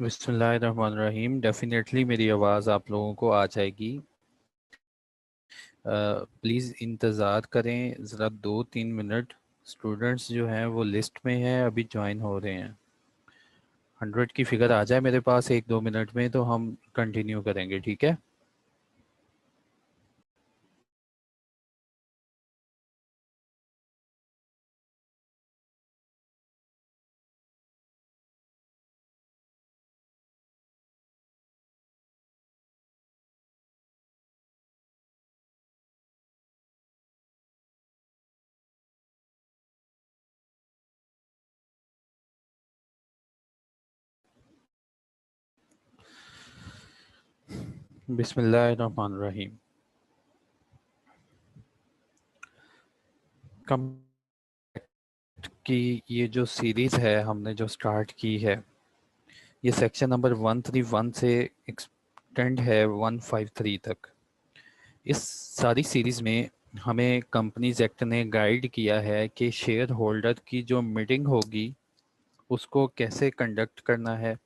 बिस्मिल्लाहिर्रहमानिर्रहीम। डेफिनेटली मेरी आवाज़ आप लोगों को आ जाएगी। प्लीज़ इंतज़ार करें ज़रा 2-3 मिनट। स्टूडेंट्स जो हैं वो लिस्ट में हैं, अभी ज्वाइन हो रहे हैं। 100 की फ़िगर आ जाए मेरे पास 1-2 मिनट में तो हम कंटिन्यू करेंगे, ठीक है। बिस्मिल्लाहिर्रहमानिर्रहीम। कम की ये जो सीरीज़ है हमने जो स्टार्ट की है, ये सेक्शन नंबर 131 से एक्सटेंड है 153 तक। इस सारी सीरीज़ में हमें कंपनीज एक्ट ने गाइड किया है कि शेयर होल्डर की जो मीटिंग होगी उसको कैसे कंडक्ट करना है,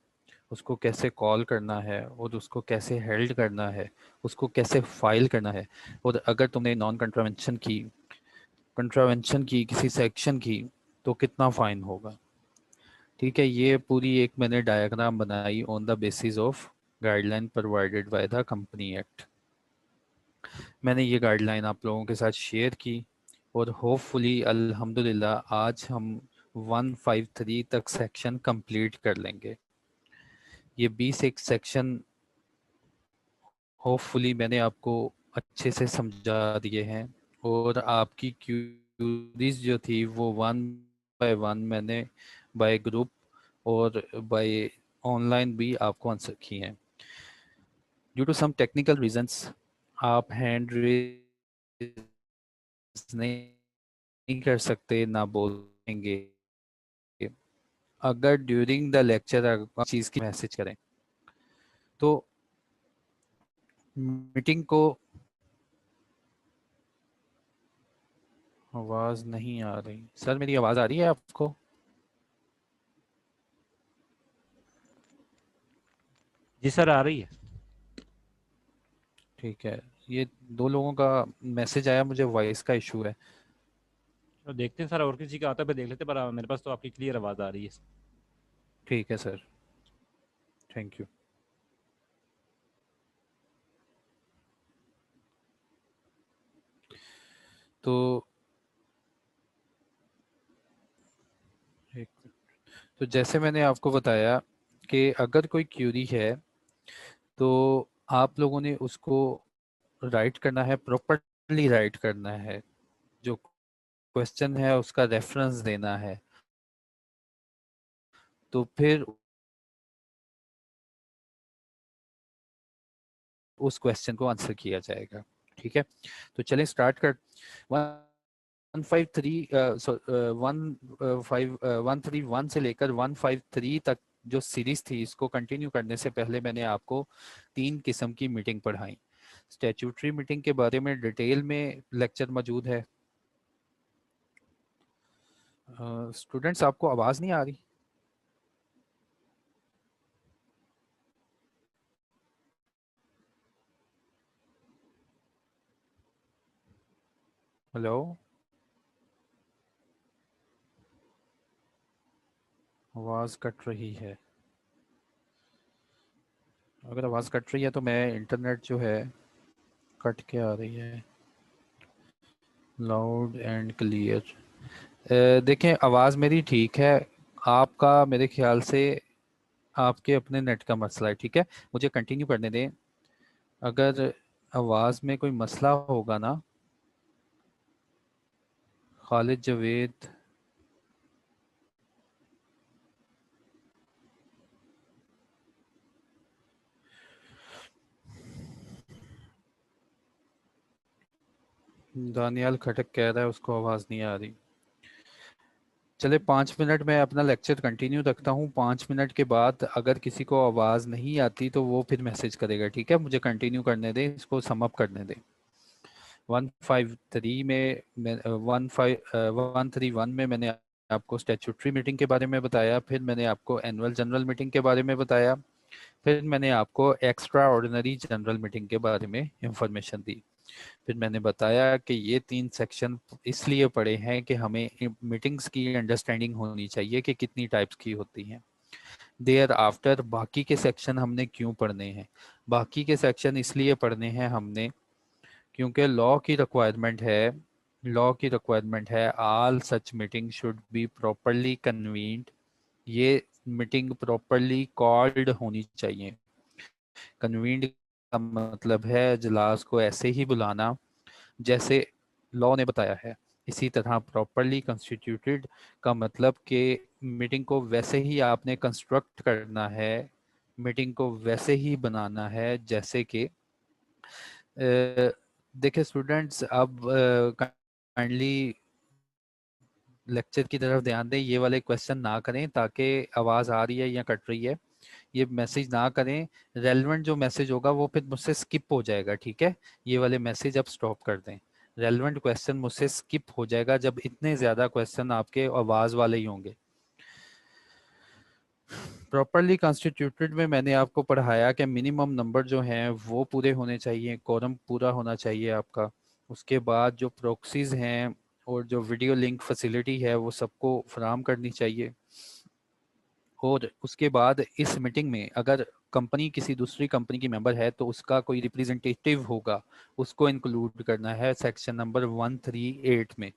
उसको कैसे कॉल करना है और उसको कैसे हेल्ड करना है, उसको कैसे फाइल करना है। और अगर तुमने नॉन कंट्रावेंशन की किसी सेक्शन की तो कितना फ़ाइन होगा। ठीक है, ये पूरी एक मैंने डायग्राम बनाई on the basis of guideline provided by the company act. मैंने ये गाइडलाइन आप लोगों के साथ शेयर की और होपफुली अल्हम्दुलिल्लाह आज हम 153 तक सेक्शन कंप्लीट कर लेंगे। ये 20 एक सेक्शन होपफुली मैंने आपको अच्छे से समझा दिए हैं और आपकी क्यूरीज जो थी वो वन बाय वन मैंने बाय ग्रुप और बाय ऑनलाइन भी आपको आंसर की हैं। Due to some technical reasons आप हैंड रेज नहीं कर सकते, ना बोलेंगे। अगर ड्यूरिंग द लेक्चर अगर चीज़ की मैसेज करें तो मीटिंग को आवाज़ नहीं आ रही। सर मेरी आवाज़ आ रही है आपको? जी सर, आ रही है। ठीक है, ये दो लोगों का मैसेज आया, मुझे वॉइस का इशू है। तो देखते हैं सर, और किसी का आता है, फिर देख लेते हैं, पर मेरे पास तो आपकी क्लियर आवाज़ आ रही है। ठीक है सर, थैंक यू। तो एक तो जैसे मैंने आपको बताया कि अगर कोई क्यूरी है तो आप लोगों ने उसको राइट करना है, प्रॉपरली राइट करना है। जो क्वेश्चन है उसका रेफरेंस देना है, तो फिर उस क्वेश्चन को आंसर किया जाएगा। ठीक है, तो चलें स्टार्ट कर। 153 131 से लेकर 153 तक जो सीरीज थी, इसको कंटिन्यू करने से पहले मैंने आपको 3 किस्म की मीटिंग पढ़ाई। स्टैट्यूटरी मीटिंग के बारे में डिटेल में लेक्चर मौजूद है। स्टूडेंट्स आपको आवाज़ नहीं आ रही? हेलो, आवाज़ कट रही है। अगर आवाज़ कट रही है तो मैं इंटरनेट जो है कट के आ रही है। Loud and clear. देखें आवाज़ मेरी ठीक है, आपका मेरे ख्याल से आपके अपने नेट का मसला है। ठीक है, मुझे कंटिन्यू करने दें। अगर आवाज़ में कोई मसला होगा ना, खालिद जवेद, दानियाल खटक कह रहा है उसको आवाज़ नहीं आ रही। चले 5 मिनट मैं अपना लेक्चर कंटिन्यू रखता हूँ। 5 मिनट के बाद अगर किसी को आवाज़ नहीं आती तो वो फिर मैसेज करेगा। ठीक है, मुझे कंटिन्यू करने दें, इसको सम अप करने दें। 153 में 131 में मैंने आपको स्टैट्यूटरी मीटिंग के बारे में बताया, फिर मैंने आपको एनुअल जनरल मीटिंग के बारे में बताया, फिर मैंने आपको एक्स्ट्रा ऑर्डिनरी जनरल मीटिंग के बारे में इंफॉर्मेशन दी। फिर मैंने बताया कि ये 3 सेक्शन इसलिए पढ़े हैं कि हमें मीटिंग्स की अंडरस्टैंडिंग होनी चाहिए कि कितनी टाइप्स की होती हैं। देयर आफ्टर बाकी के सेक्शन हमने क्यों पढ़ने हैं? बाकी के सेक्शन इसलिए पढ़ने हैं हमने क्योंकि लॉ की रिक्वायरमेंट है all such meeting should be properly convened. ये मीटिंग प्रॉपरली कॉल्ड होनी चाहिए। कन्वीन्ड का मतलब है इजलास को ऐसे ही बुलाना जैसे लॉ ने बताया है। इसी तरह प्रॉपरली कंस्टिट्यूटेड का मतलब कि मीटिंग को वैसे ही आपने कंस्ट्रक्ट करना है, मीटिंग को वैसे ही बनाना है जैसे कि देखिए स्टूडेंट्स, अब काइंडली लेक्चर की तरफ ध्यान दें, ये वाले क्वेश्चन ना करें ताकि आवाज़ आ रही है या कट रही है, ये मैसेज ना करें। रेलेवेंट जो मैसेज होगा वो फिर मुझसे स्किप हो जाएगा, ठीक है? ये वाले मैसेज अब स्टॉप कर दें। रेलेवेंट क्वेश्चन मुझसे स्किप हो जाएगा जब इतने ज़्यादा क्वेश्चन आपके आवाज़ वाले ही होंगे। प्रॉपरली कॉन्स्टिट्यूटेड में मैंने आपको पढ़ाया कि मिनिमम नंबर जो हैं वो पूरे होने चाहिए, कोरम पूरा होना चाहिए आपका। उसके बाद जो प्रॉक्सीज हैं और जो वीडियो लिंक फैसिलिटी है वो सबको फराहम करनी चाहिए। और उसके बाद इस मीटिंग में अगर कंपनी किसी दूसरी कंपनी की मेंबर है तो उसका कोई रिप्रेजेंटेटिव होगा, उसको इंक्लूड करना है सेक्शन नंबर 138 में।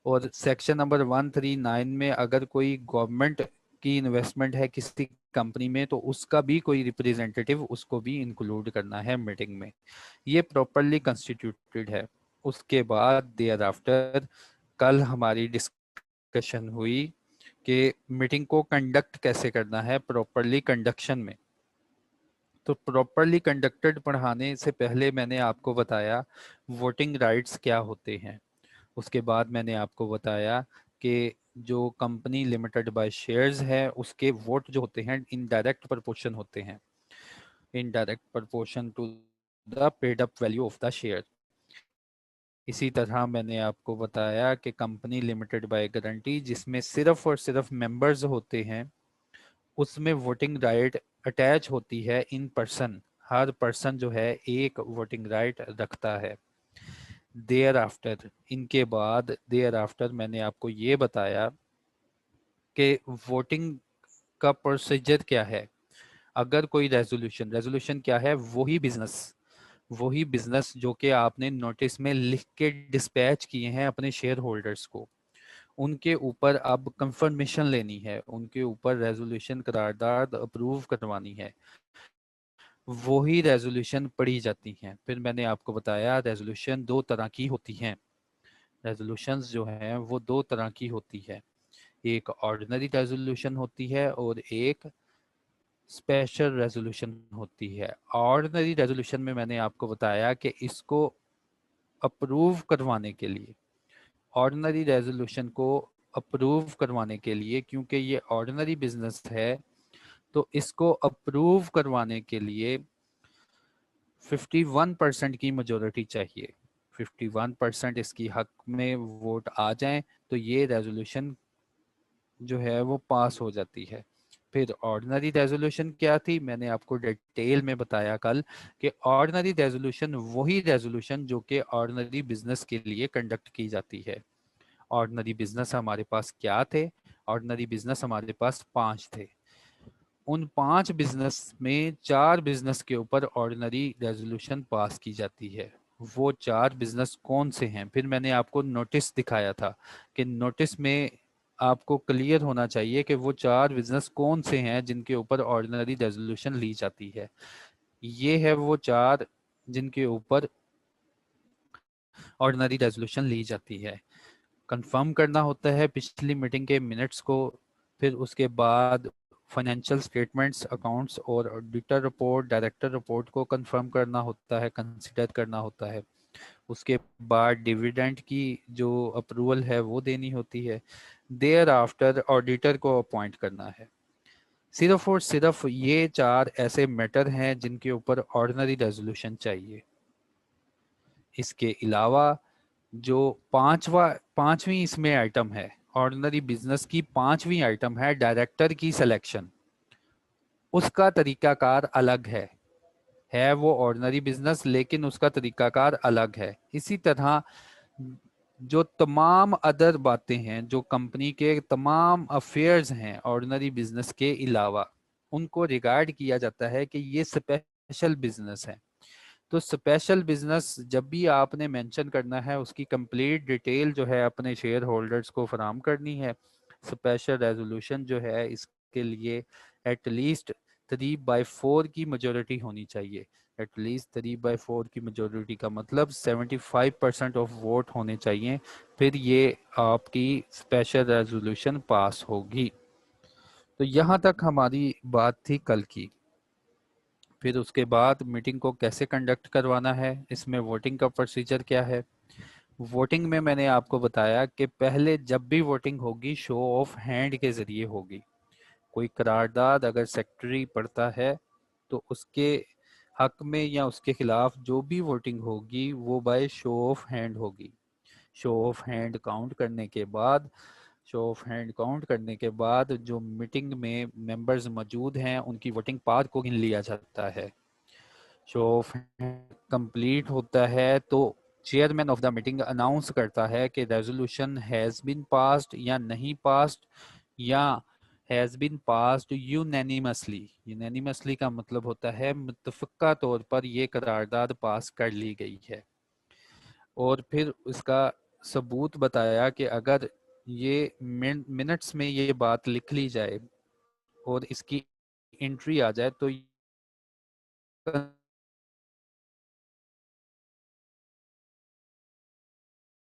और सेक्शन नंबर 139 में अगर कोई गवर्नमेंट की इन्वेस्टमेंट है किसी कंपनी में तो उसका भी कोई रिप्रेजेंटेटिव उसको भी इंक्लूड करना है मीटिंग में। ये प्रॉपरली कंस्टिट्यूटेड है। उसके बाद देयर आफ्टर कल हमारी डिस्कशन हुई कि मीटिंग को कंडक्ट कैसे करना है प्रॉपरली कंडक्शन में। तो प्रॉपरली कंडक्टेड पढ़ाने से पहले मैंने आपको बताया वोटिंग राइट्स क्या होते हैं। उसके बाद मैंने आपको बताया कि जो कंपनी लिमिटेड बाय शेयर्स है उसके वोट जो होते हैं इनडायरेक्ट प्रपोर्शन होते हैं, indirect proportion to the paid up value of the share. इसी तरह मैंने आपको बताया कि कंपनी लिमिटेड बाय गारंटी जिसमें सिर्फ और सिर्फ मेंबर्स होते हैं उसमें वोटिंग राइट अटैच होती है इन पर्सन। हर पर्सन जो है एक वोटिंग राइट रखता है। देयर आफ्टर, इनके बाद देयर आफ्टर मैंने आपको ये बताया कि वोटिंग का प्रोसीजर क्या है। अगर कोई रेजोल्यूशन, रेजोल्यूशन क्या है? वही बिजनेस जो कि आपने नोटिस में लिख के डिस्पैच किए हैं अपने शेयर होल्डर्स को, उनके ऊपर अब कंफर्मेशन लेनी है, उनके ऊपर रेजोल्यूशन करारदाद अप्रूव करवानी है, वही रेजोल्यूशन पढ़ी जाती हैं। फिर मैंने आपको बताया रेजोल्यूशन 2 तरह की होती हैं। रेजोल्यूशंस जो हैं वो 2 तरह की होती है, एक ऑर्डिनरी रेजोल्यूशन होती है और एक स्पेशल रेजोल्यूशन होती है। ऑर्डिनरी रेजोल्यूशन में मैंने आपको बताया कि इसको अप्रूव करवाने के लिए, ऑर्डिनरी रेजोल्यूशन को अप्रूव करवाने के लिए, क्योंकि ये ऑर्डिनरी बिजनेस है तो इसको अप्रूव करवाने के लिए 51% की मेजोरिटी चाहिए। 51% इसकी हक में वोट आ जाएं तो ये रेजोल्यूशन जो है वो पास हो जाती है। फिर ऑर्डिनरी रेजोल्यूशन क्या थी? मैंने आपको डिटेल में बताया कल कि ऑर्डिनरी रेजोल्यूशन वही रेजोल्यूशन जो कि ऑर्डिनरी बिजनेस के लिए कंडक्ट की जाती है। ऑर्डिनरी बिजनेस हमारे पास क्या थे? ऑर्डिनरी बिजनेस हमारे पास 5 थे। उन 5 बिजनेस में 4 बिजनेस के ऊपर ऑर्डिनरी रेजोल्यूशन पास की जाती है। वो 4 बिजनेस कौन से हैं? फिर मैंने आपको नोटिस दिखाया था कि नोटिस में आपको क्लियर होना चाहिए कि वो 4 बिजनेस कौन से हैं जिनके ऊपर ऑर्डिनरी रेजोल्यूशन ली जाती है। ये है वो 4 जिनके ऊपर ऑर्डिनरी रेजोल्यूशन ली जाती है। कंफर्म करना होता है पिछली मीटिंग के मिनट्स को, फिर उसके बाद फाइनेंशियल स्टेटमेंट्स, अकाउंट्स और ऑडिटर रिपोर्ट, डायरेक्टर रिपोर्ट को कंफर्म करना होता है, कंसिडर करना होता है। उसके बाद डिविडेंड की जो अप्रूवल है वो देनी होती है। देयर आफ्टर ऑडिटर को अपॉइंट करना है। सिर्फ और सिर्फ ये 4 ऐसे मैटर हैं जिनके ऊपर ऑर्डिनरी रेजोल्यूशन चाहिए। इसके अलावा जो पांचवी इसमें आइटम है ऑर्डिनरी बिजनेस की 5वीं आइटम है डायरेक्टर की सिलेक्शन। उसका तरीकाकार अलग है वो ऑर्डिनरी बिजनेस, लेकिन उसका तरीकाकार अलग है। इसी तरह जो तमाम अदर बातें हैं, जो कंपनी के तमाम अफेयर्स हैं ऑर्डिनरी बिजनेस के अलावा, उनको रिगार्ड किया जाता है कि ये स्पेशल बिजनेस है। तो स्पेशल बिजनेस जब भी आपने मेंशन करना है, उसकी कंप्लीट डिटेल जो है अपने शेयर होल्डर्स को फराहम करनी है। स्पेशल रेजोल्यूशन जो है इसके लिए एटलीस्ट 3/4 की मेजोरिटी होनी चाहिए। एटलीस्ट 3/4 की मेजोरिटी का मतलब 75% ऑफ वोट होने चाहिए, फिर ये आपकी स्पेशल रेजोल्यूशन पास होगी। तो यहाँ तक हमारी बात थी कल की। फिर उसके बाद मीटिंग को कैसे कंडक्ट करवाना है, इसमें वोटिंग का प्रोसीजर क्या है। वोटिंग में मैंने आपको बताया कि पहले जब भी वोटिंग होगी शो ऑफ हैंड के जरिए होगी। कोई करारदाद अगर सेक्रेटरी पढ़ता है तो उसके हक में या उसके खिलाफ जो भी वोटिंग होगी वो बाय शो ऑफ हैंड होगी। शो ऑफ हैंड काउंट करने के बाद शो ऑफ हैंड काउंट करने के बाद जो मीटिंग में मेंबर्स मौजूद हैं उनकी वोटिंग पावर को गिन लिया जाता है। शो ऑफ कंप्लीट होता है तो chairman of the meeting announce करता है कि रेजोल्यूशन हैज बीन पास्ड या नहीं पास्ड, या has been passed unanimously. Unanimously का मतलब होता है मुत्तफ़िक़ा तौर पर ये करारदाद पास कर ली गई है। और फिर इसका सबूत बताया कि अगर ये मिनट्स में ये बात लिख ली जाए और इसकी एंट्री आ जाए तो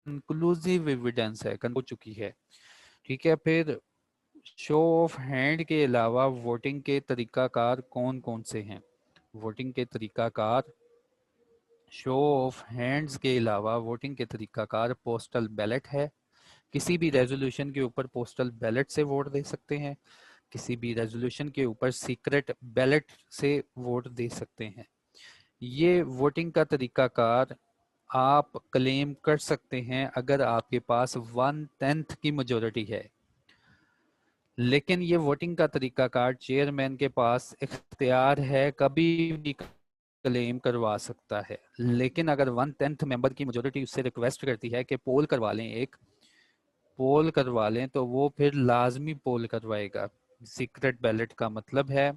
कंक्लूसिव एविडेंस है, हो चुकी है। ठीक है। फिर शो ऑफ हैंड के अलावा वोटिंग के तरीकाकार कौन कौन से हैं। वोटिंग के तरीकाकार शो ऑफ हैंड्स के अलावा वोटिंग के तरीकाकार पोस्टल बैलेट है। किसी भी रेजोल्यूशन के ऊपर पोस्टल बैलेट से वोट दे सकते हैं। किसी भी रेजोल्यूशन के ऊपर सीक्रेट बैलेट से वोट दे सकते हैं। ये वोटिंग का तरीकाकार आप क्लेम कर सकते हैं अगर आपके पास 1/10 की मेजोरिटी है। लेकिन ये वोटिंग का तरीकाकार चेयरमैन के पास इख्तियार है, कभी भी क्लेम करवा सकता है। लेकिन अगर 1/10 मेंबर की मेजोरिटी उससे रिक्वेस्ट करती है कि पोल करवा लें, एक पोल करवा लें, तो वो फिर लाजमी पोल करवाएगा। सीक्रेट बैलेट का मतलब है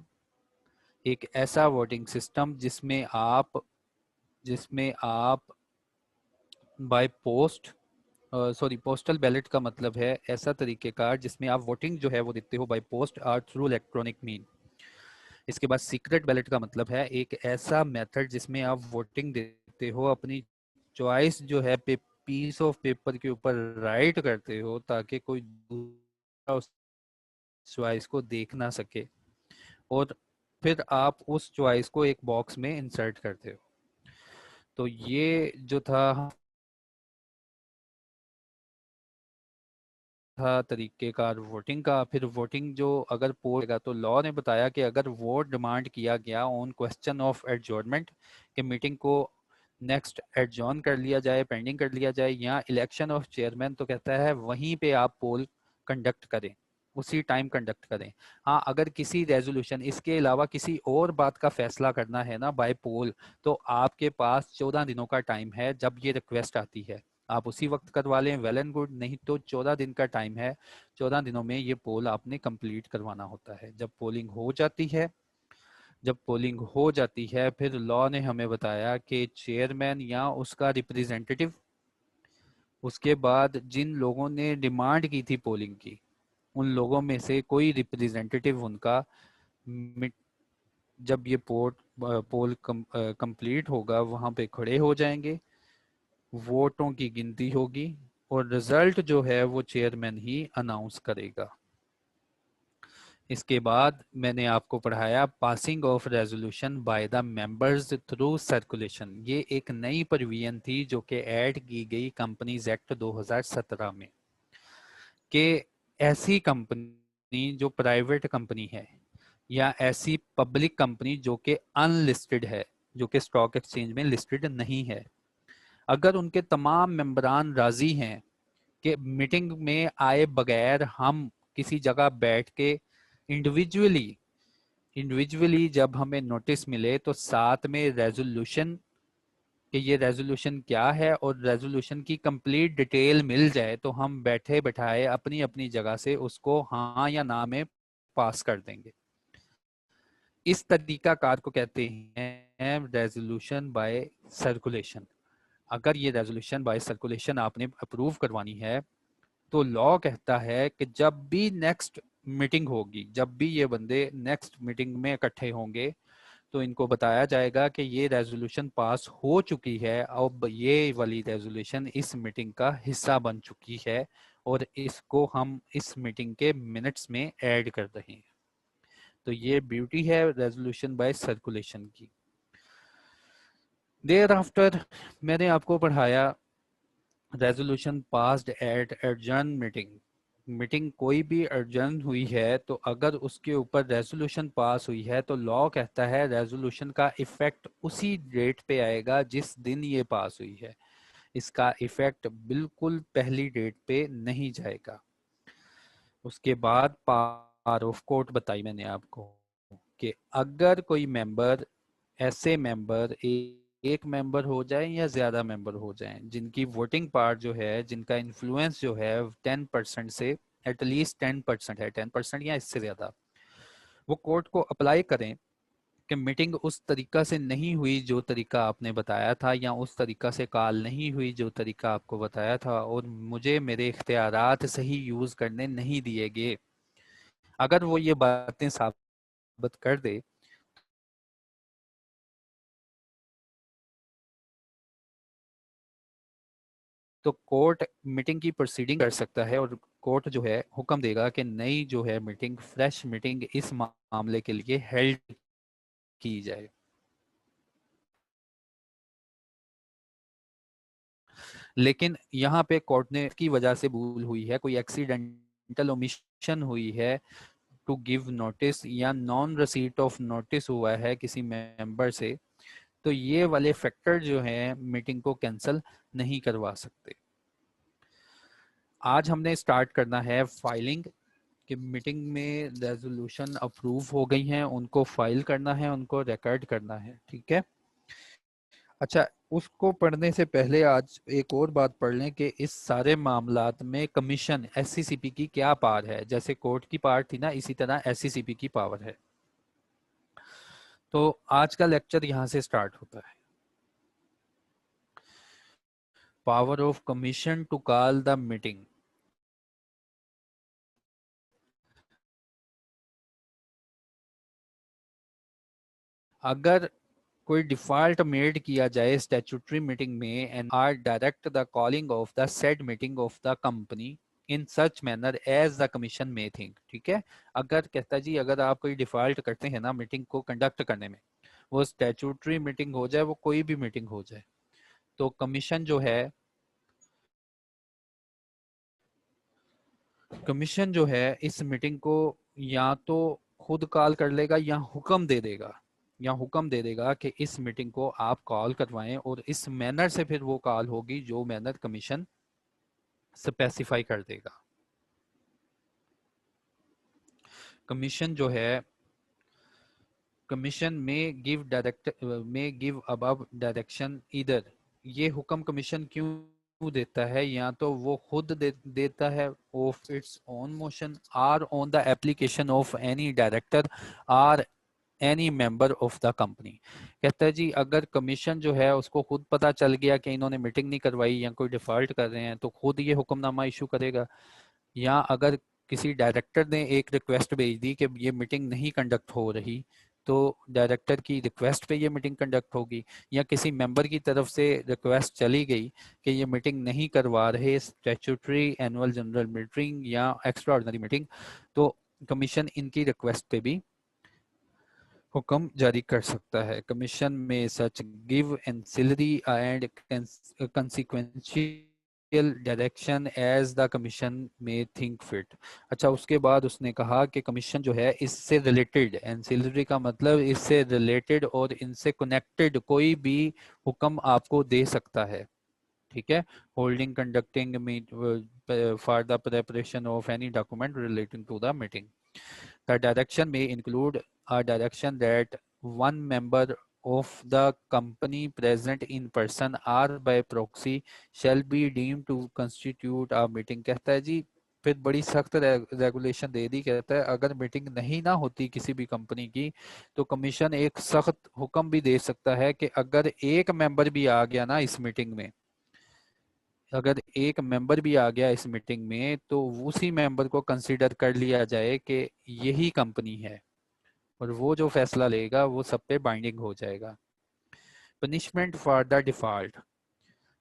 एक ऐसा वोटिंग सिस्टम जिसमें आप by post sorry postal ballot का मतलब है ऐसा तरीकेकार जिसमें आप वोटिंग जो है वो देते हो बाय पोस्ट और थ्रू इलेक्ट्रॉनिक मीन। इसके बाद सीक्रेट बैलेट का मतलब है एक ऐसा मेथड जिसमें आप वोटिंग देते हो, अपनी चॉइस जो है पीस ऑफ पेपर के ऊपर राइट करते हो ताकि कोई दूसरा उस चॉइस को देख ना सके, और फिर आप उस चॉइस को एक बॉक्स में इंसर्ट करते हो। तो ये जो था तरीकेकार वोटिंग का। फिर वोटिंग जो अगर पोल का, तो लॉ ने बताया कि अगर वोट डिमांड किया गया ऑन क्वेश्चन ऑफ एडजॉर्नमेंट कि मीटिंग को नेक्स्ट एडजॉर्न कर लिया जाए, पेंडिंग कर लिया जाए, या इलेक्शन ऑफ चेयरमैन, तो कहता है वहीं पे आप पोल कंडक्ट करें, उसी टाइम कंडक्ट करें। हाँ, अगर किसी रेजोल्यूशन इसके अलावा किसी और बात का फैसला करना है ना बाय पोल, तो आपके पास 14 दिनों का टाइम है। जब ये रिक्वेस्ट आती है आप उसी वक्त करवा लें, वेल एंड गुड, नहीं तो 14 दिन का टाइम है। 14 दिनों में ये पोल आपने कंप्लीट करवाना होता है। जब पोलिंग हो जाती है फिर लॉ ने हमें बताया कि चेयरमैन या उसका रिप्रेजेंटेटिव, उसके बाद जिन लोगों ने डिमांड की थी पोलिंग की, उन लोगों में से कोई रिप्रेजेंटेटिव उनका जब ये पोल कंप्लीट होगा वहां पे खड़े हो जाएंगे, वोटों की गिनती होगी और रिजल्ट जो है वो चेयरमैन ही अनाउंस करेगा। इसके बाद मैंने आपको पढ़ाया passing of resolution by the members through circulation. ये एक नई प्रोविजन थी जो कि ऐड की गई कंपनीज एक्ट 2017 में, कि ऐसी कंपनी जो प्राइवेट कंपनी है या ऐसी पब्लिक कंपनी जो कि अनलिस्टेड है, जो कि स्टॉक एक्सचेंज में लिस्टेड नहीं है, अगर उनके तमाम मेंबरान राजी हैं कि मीटिंग में आए बगैर हम किसी जगह बैठ के इंडिविजुअली जब हमें नोटिस मिले तो साथ में रेजोल्यूशन कि ये रेजोल्यूशन क्या है और रेजोल्यूशन की कंप्लीट डिटेल मिल जाए तो हम बैठे बैठाए अपनी अपनी जगह से उसको हाँ या ना में पास कर देंगे। इस तरीका कार को कहते हैं रेजोल्यूशन बाय सर्कुलेशन। अगर ये रेजोल्यूशन बाय सर्कुलेशन आपने अप्रूव करवानी है तो लॉ कहता है कि जब भी नेक्स्ट मीटिंग होगी, जब भी ये बंदे नेक्स्ट मीटिंग में इकट्ठे होंगे तो इनको बताया जाएगा कि ये रेजोल्यूशन पास हो चुकी है, अब ये वाली रेजोल्यूशन इस मीटिंग का हिस्सा बन चुकी है और इसको हम इस मीटिंग के मिनट्स में ऐड कर रहे हैं। तो ये ब्यूटी है रेजोल्यूशन बाय सर्कुलेशन की। देयर आफ्टर मैंने आपको पढ़ाया resolution passed at adjourn meeting. Meeting कोई भी एडजर्न हुई है तो अगर उसके ऊपर रेजोल्यूशन पास हुई है तो लॉ कहता है रेजोल्यूशन का इफेक्ट उसी डेट पे आएगा जिस दिन ये पास हुई है, इसका इफेक्ट बिल्कुल पहली डेट पे नहीं जाएगा। उसके बाद पावर ऑफ कोर्ट बताई मैंने आपको कि अगर कोई मेंबर ऐसे मेंबर एक मेंबर हो जाए या ज्यादा मेंबर हो जाए जिनकी वोटिंग पावर जो है, जिनका इन्फ्लुएंस जो है 10% से एटलीस्ट 10% है, 10% या इससे ज्यादा, वो कोर्ट को अप्लाई करें कि मीटिंग उस तरीका से नहीं हुई जो तरीका आपने बताया था या उस तरीका से कॉल नहीं हुई जो तरीका आपको बताया था और मुझे मेरे इख्तियारात सही यूज करने नहीं दिए गए। अगर वो ये बातें साबित कर दे तो कोर्ट मीटिंग की प्रोसीडिंग कर सकता है और कोर्ट जो है हुक्म देगा कि नई जो है मीटिंग, फ्रेश मीटिंग इस मामले के लिए हेल्ड की जाए। लेकिन यहाँ पे कोर्ट ने की वजह से भूल हुई है, कोई एक्सीडेंटल ओमिशन हुई है टू गिव नोटिस या नॉन रिसीट ऑफ नोटिस हुआ है किसी मेंबर से, तो ये वाले फैक्टर जो हैं मीटिंग को कैंसिल नहीं करवा सकते। आज हमने स्टार्ट करना है फाइलिंग कि मीटिंग में रेजोल्यूशन अप्रूव हो गई हैं, उनको फाइल करना है, उनको रिकॉर्ड करना है, ठीक है। अच्छा, उसको पढ़ने से पहले आज एक और बात पढ़ लें कि इस सारे मामलात में कमीशन एससीसीपी की क्या पावर है। जैसे कोर्ट की पावर थी ना, इसी तरह एससीसीपी की पावर है। तो आज का लेक्चर यहां से स्टार्ट होता है। Power of commission to call the meeting. अगर कोई डिफॉल्ट मेड किया जाए स्टैट्यूटरी मीटिंग में and or direct the calling of the said meeting of the company in such manner as the commission में थिंक, ठीक है। अगर कहता जी अगर आप कोई डिफॉल्ट करते हैं ना मीटिंग को कंडक्ट करने में, वो स्टैट्यूटरी मीटिंग हो जाए, वो कोई भी मीटिंग हो जाए, तो कमीशन जो है इस मीटिंग को या तो खुद कॉल कर लेगा या हुक्म दे देगा, कि इस मीटिंग को आप कॉल करवाएं और इस मैनर से फिर वो कॉल होगी जो मैनर कमीशन स्पेसिफाई कर देगा। कमीशन जो है, कमीशन में गिव अबव डायरेक्शन इधर, ये हुक्म कमीशन क्यों देता है, या तो वो खुद देता है of its own motion or on the application of any director or any member of the company. कहता है जी अगर कमीशन जो है उसको खुद पता चल गया कि इन्होंने मीटिंग नहीं करवाई या कोई डिफॉल्ट कर रहे हैं तो खुद ये हुक्मनामा इशू करेगा, या अगर किसी डायरेक्टर ने एक रिक्वेस्ट भेज दी कि ये मीटिंग नहीं कंडक्ट हो रही तो डायरेक्टर की रिक्वेस्ट पे ये मीटिंग कंडक्ट होगी, या किसी मेंबर की तरफ से रिक्वेस्ट चली गई कि ये मीटिंग नहीं करवा रहे स्टैट्यूटरी एनुअल जनरल मीटिंग या एक्स्ट्रा ऑर्डिनरी मीटिंग, तो कमीशन इनकी रिक्वेस्ट पे भी हुक्म जारी कर सकता है। Commission may such give ancillary and consequential direction as the commission में थिंक फिट। अच्छा, उसके बाद उसने कहा कि कमीशन जो है इससे रिलेटेड, एंसिलरी का मतलब इससे रिलेटेड और इनसे कनेक्टेड कोई भी हुक्म आपको दे सकता है, ठीक है, holding conducting meet for the preparation of any document relating to the meeting. The direction may include a direction that one member of the company present in person or by proxy shall be deemed to constitute a meeting। कहता है जी, फिर बड़ी सख्त regulation दे दी, कहता है अगर meeting नहीं ना होती किसी भी कंपनी की तो कमीशन एक सख्त हुक्म भी दे सकता है कि अगर एक मेंबर भी आ गया ना इस मीटिंग में, अगर एक मेंबर भी आ गया इस मीटिंग में तो उसी मेंबर को कंसीडर कर लिया जाए कि यही कंपनी है और वो जो फैसला लेगा वो सब पे बाइंडिंग हो जाएगा। Punishment for the default,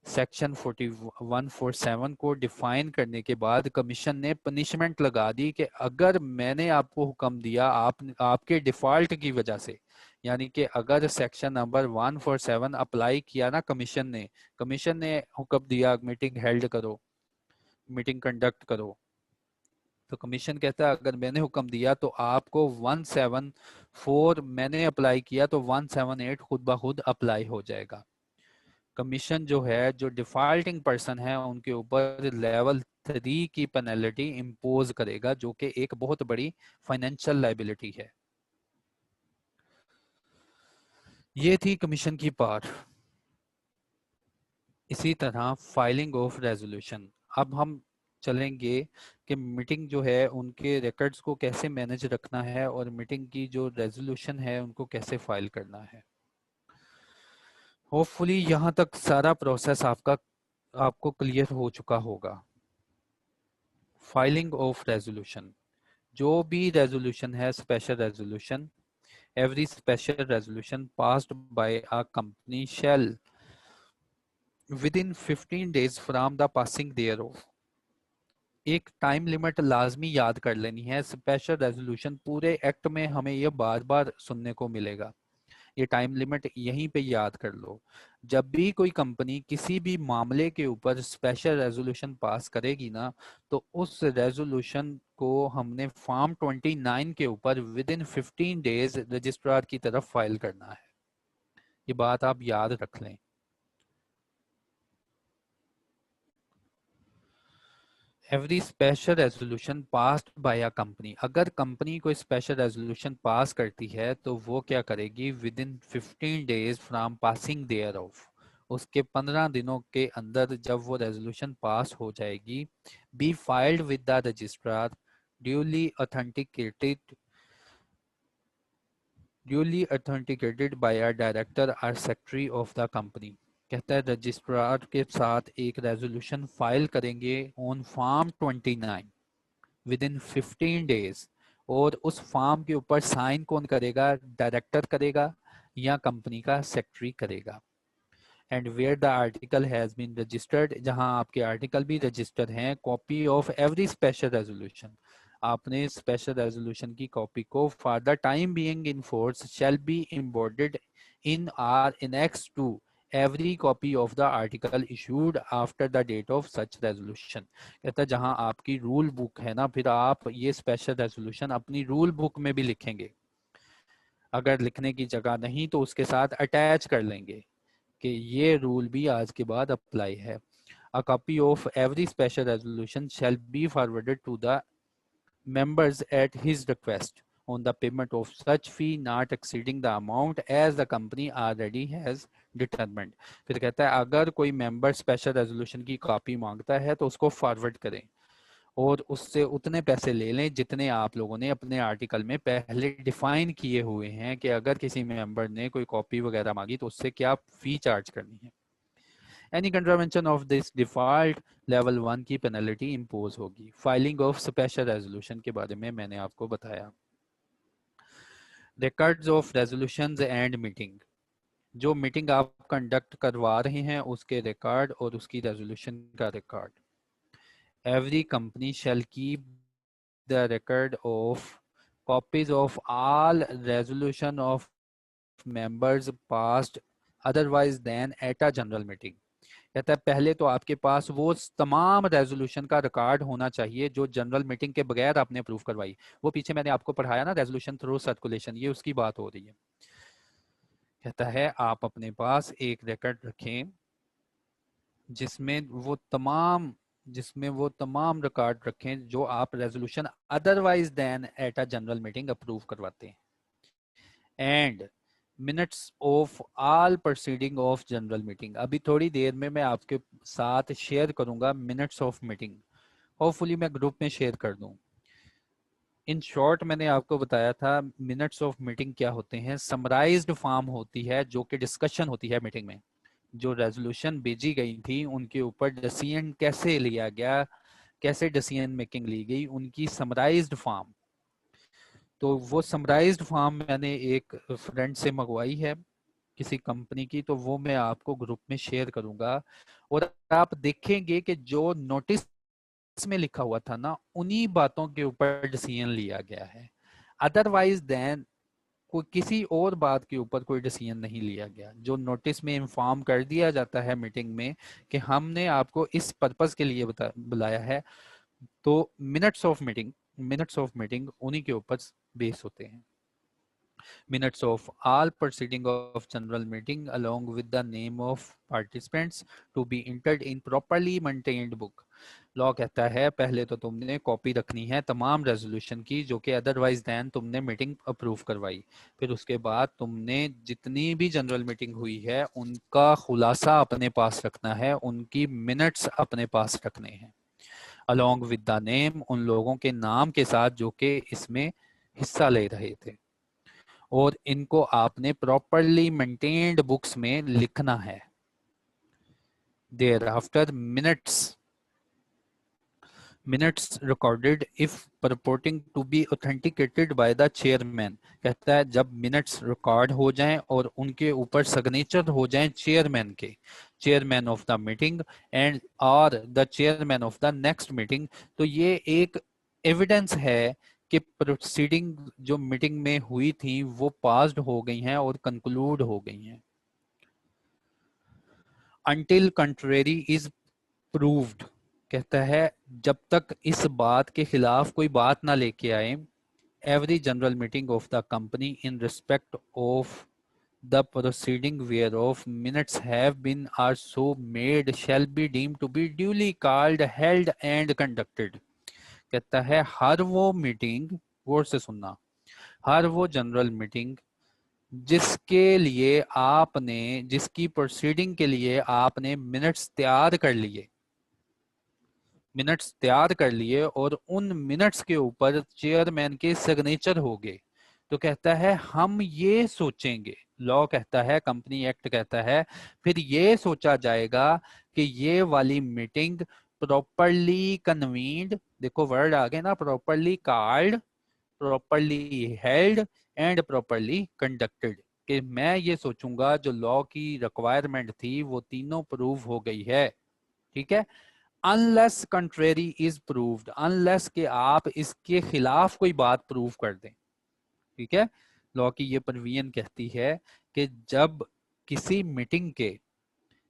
section 4147 को डिफाइन करने के बाद कमीशन ने पनिशमेंट लगा दी कि अगर मैंने आपको हुक्म दिया आपके डिफॉल्ट की वजह से, यानी कि अगर सेक्शन नंबर 147 अप्लाई किया ना कमीशन ने हुक्म दिया मीटिंग हेल्ड करो, मीटिंग कंडक्ट करो, तो कमीशन कहता है अगर मैंने हुक्म दिया तो आपको 174 मैंने अप्लाई किया तो 178 खुद ब खुद अप्लाई हो जाएगा। कमीशन जो है, जो डिफॉल्टिंग पर्सन है उनके ऊपर लेवल 3 की पेनल्टी इंपोज करेगा, जो कि एक बहुत बड़ी फाइनेंशियल लाइबिलिटी है। ये थी कमीशन की पार्ट। इसी तरह फाइलिंग ऑफ रेजोल्यूशन। अब हम चलेंगे कि मीटिंग जो है उनके रिकॉर्ड्स को कैसे मैनेज रखना है और मीटिंग की जो रेजोल्यूशन है उनको कैसे फाइल करना है। होपफुली यहाँ तक सारा प्रोसेस आपको क्लियर हो चुका होगा। फाइलिंग ऑफ रेजोल्यूशन, जो भी रेजोल्यूशन है special resolution, every special resolution passed by a company shall within 15 days from the passing thereof, एक टाइम लिमिट लाजमी याद कर लेनी है। स्पेशल रेजोल्यूशन पूरे एक्ट में हमें ये बार बार सुनने को मिलेगा, ये टाइम लिमिट यहीं पे याद कर लो। जब भी कोई कंपनी किसी भी मामले के ऊपर स्पेशल रेजोल्यूशन पास करेगी ना, तो उस रेजोल्यूशन को हमने फॉर्म 29 के ऊपर विद इन 15 डेज रजिस्ट्रार की तरफ फाइल करना है। ये बात आप याद रख लें। Every special resolution passed by a company, अगर कंपनी कोई स्पेशल रेजोल्यूशन पास करती है तो वो क्या करेगी, within 15 days from passing thereof, उसके 15 दिनों के अंदर जब वो रेजोल्यूशन पास हो जाएगी, be filed with the registrar duly authenticated by a director और सेक्रेटरी ऑफ द कंपनी। कहता है रजिस्ट्रार के साथ एक रेजोल्यूशन फाइल करेंगे on form 29 within 15 days, और उस फॉर्म के ऊपर साइन कौन करेगा, डायरेक्टर करेगा या कंपनी का सेक्रेटरी करेगा। And where the article has been registered, जहां आपके आर्टिकल भी रजिस्टर्ड हैं, copy of every special resolution, आपने स्पेशल रेजोल्यूशन की कॉपी को for the time being in force shall be embodied in or annexed to every copy of the article issued after the date of such resolution. कहता है जहां आपकी rule book है ना, फिर आप ये स्पेशल रेजोल्यूशन अपनी रूल बुक में भी लिखेंगे, अगर लिखने की जगह नहीं तो उसके साथ अटैच कर लेंगे कि ये रूल भी आज के बाद अप्लाई है। A copy of every special resolution shall be forwarded to the members at his request on the payment of such fee not exceeding the amount as the company already has determined। फिर कहता है अगर कोई member special resolution की copy मांगता है तो उसको फॉरवर्ड करें और उससे उतने पैसे ले लें जितने आप लोगों ने अपने आर्टिकल में पहले डिफाइन किए हुए हैं कि अगर किसी मेंबर ने कोई कॉपी वगैरह मांगी तो उससे क्या फी चार्ज करनी है। Any contravention of this default level 1 की पेनल्टी इंपोज होगी। फाइलिंग ऑफ स्पेशल रेजोल्यूशन के बारे में मैंने आपको बताया। Records of resolutions and meeting, जो मीटिंग आप कंडक्ट करवा रहे हैं उसके रिकॉर्ड और उसकी रेजोल्यूशन का record. Every company shall keep the record of copies of all resolution of members passed otherwise than at a general meeting। कहता है पहले तो आपके पास वो तमाम रेजोल्यूशन का रिकॉर्ड होना चाहिए जो जनरल मीटिंग के बगैर आपने अप्रूव करवाई। वो पीछे मैंने आपको पढ़ाया ना रेजोल्यूशन थ्रू सर्कुलेशन, ये उसकी बात हो रही है। कहता है आप अपने पास एक रिकॉर्ड रखें जिसमें वो तमाम रिकॉर्ड रखें जो आप resolution otherwise than at a general meeting approve करवाते हैं, and minutes of all proceeding of general meeting. अभी थोड़ी देर में मैं आपके साथ शेयर करूंगा मिनट्स ऑफ मीटिंग, होपफुली मैं ग्रुप में शेयर कर दूं। इन शॉर्ट मैंने आपको बताया था मिनट्स ऑफ मीटिंग क्या होते हैं। समराइज्ड फॉर्म होती है जो कि डिस्कशन होती है मीटिंग में, जो रेजोल्यूशन भेजी गई थी उनके ऊपर डिसीजन कैसे लिया गया, कैसे डिसीजन मेकिंग ली गई, उनकी समराइज्ड फॉर्म। तो वो समराइज्ड फॉर्म मैंने एक फ्रेंड से मंगवाई है किसी कंपनी की, तो वो मैं आपको ग्रुप में शेयर करूंगा। और आप देखेंगे कि जो नोटिस में लिखा हुआ था ना, उन्हीं बातों के ऊपर डिसीजन लिया गया है। अदरवाइज देन कोई किसी और बात के ऊपर कोई डिसीजन नहीं लिया गया। जो नोटिस में इन्फॉर्म कर दिया जाता है मीटिंग में कि हमने आपको इस पर्पस के लिए बुलाया है, तो मिनट्स ऑफ मीटिंग उन्हीं के ऊपर बेस होते हैं। Minutes of all proceeding of general meeting along with the name of participants to be entered in properly maintained book। Law कहता है पहले तो तुमने कॉपी रखनी है तमाम रेजोल्यूशन की जो कि अदरवाइज देन तुमने मीटिंग अप्रूव करवाई। फिर उसके बाद तुमने जितनी भी जनरल मीटिंग हुई है उनका खुलासा अपने पास रखना है, उनकी मिनट्स अपने पास रखने हैं, अलॉन्ग विद द नेम, उन लोगों के नाम के साथ जो कि इसमें हिस्सा ले रहे थे, और इनको आपने प्रॉपरली मेंटेन्ड बुक्स में लिखना है। There after minutes recorded if purporting to be authenticated by the chairman. कहता है जब मिनट्स रिकॉर्ड हो जाएं और उनके ऊपर सिग्नेचर हो जाएं चेयरमैन के, chairman of the meeting and और the chairman of the next meeting, तो ये एक एविडेंस है कि प्रोसीडिंग जो मीटिंग में हुई थी वो पास्ड हो गई हैं और कंक्लूड हो गई हैं। अनटिल कंट्रेरी इज प्रूव्ड, कहता है जब तक इस बात के खिलाफ कोई बात ना लेके आए, every general meeting of the company in respect of the proceeding whereof minutes have been or so made shall be deemed to be duly called, held and conducted। कहता है हर वो मीटिंग, गौर से सुनना, हर वो जनरल मीटिंग जिसके लिए आपने, जिसकी प्रोसीडिंग के लिए आपने मिनट्स तैयार कर लिए और उन मिनट्स के ऊपर चेयरमैन के सिग्नेचर हो गए, तो कहता है हम ये सोचेंगे, लॉ कहता है, कंपनी एक्ट कहता है, फिर ये सोचा जाएगा कि ये वाली मीटिंग प्रॉपरली कन्वीन्ड, देखो वर्ड आ गए ना, properly called, properly held and properly conducted, कि मैं ये सोचूंगा जो लॉ की रिक्वायरमेंट थी वो तीनों प्रूव हो गई है। ठीक है, unless contrary is proved, unless के आप इसके खिलाफ कोई बात प्रूव कर दें। ठीक है, लॉ की ये प्रोविजन कहती है कि जब किसी मीटिंग के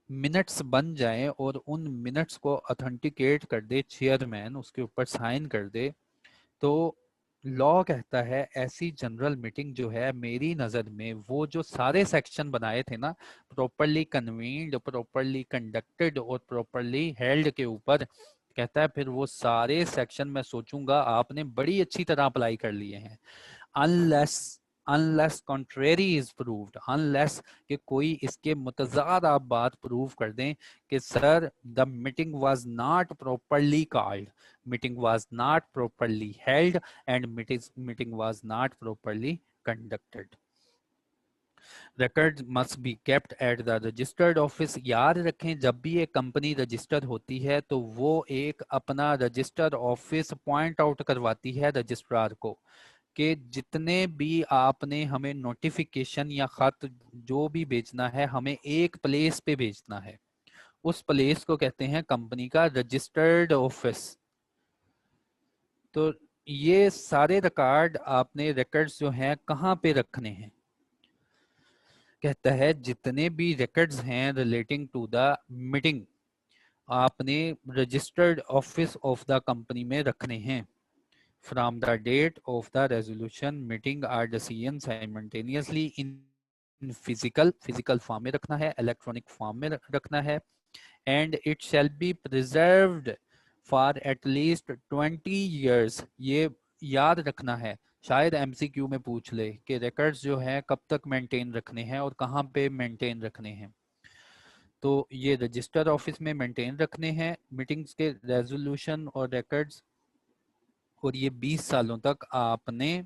मिनट्स बन जाएं और उन मिनट्स को ऑथेंटिकेट कर दे चेयरमैन, उसके ऊपर साइन कर दे, तो लॉ कहता है ऐसी जनरल मीटिंग जो है मेरी नज़र में वो जो सारे सेक्शन बनाए थे ना, प्रॉपरली कन्वीन्ड, प्रॉपरली कंडक्टेड और प्रॉपरली हेल्ड के ऊपर, कहता है फिर वो सारे सेक्शन मैं सोचूंगा आपने बड़ी अच्छी तरह अप्लाई कर लिए हैं। Unless unless contrary is proved, unless कि कोई इसके मुतजाद आप बात प्रूव कर दें कि sir the meeting was not properly called, meeting was not properly held and meeting was not properly conducted. Record must be kept at the registered office. याद रखें जब भी एक कंपनी रजिस्टर होती है तो वो एक अपना रजिस्टर्ड ऑफिस पॉइंट आउट करवाती है रजिस्ट्रार को, कि जितने भी आपने हमें नोटिफिकेशन या खत जो भी भेजना है हमें एक प्लेस पे भेजना है, उस प्लेस को कहते हैं कंपनी का रजिस्टर्ड ऑफिस। तो ये सारे रिकॉर्ड आपने रिकॉर्ड्स जो हैं कहाँ पे रखने हैं, कहता है जितने भी रिकॉर्ड्स हैं रिलेटिंग टू द मीटिंग आपने registered office of the company में रखने हैं। From the date of the resolution meeting are decision simultaneously in physical form में रखना है, इलेक्ट्रॉनिक फॉर्म में रखना है, and it shall be preserved for at least 20 years। ये याद रखना है, शायद एमसीक्यू में पूछ ले कि रिकॉर्ड्स जो है कब तक मेंटेन रखने हैं और कहाँ पे मेंटेन रखने हैं। तो ये रजिस्टर ऑफिस में मेंटेन रखने हैं मीटिंग्स के रेजोल्यूशन और रिकॉर्ड्स, और ये 20 सालों तक आपने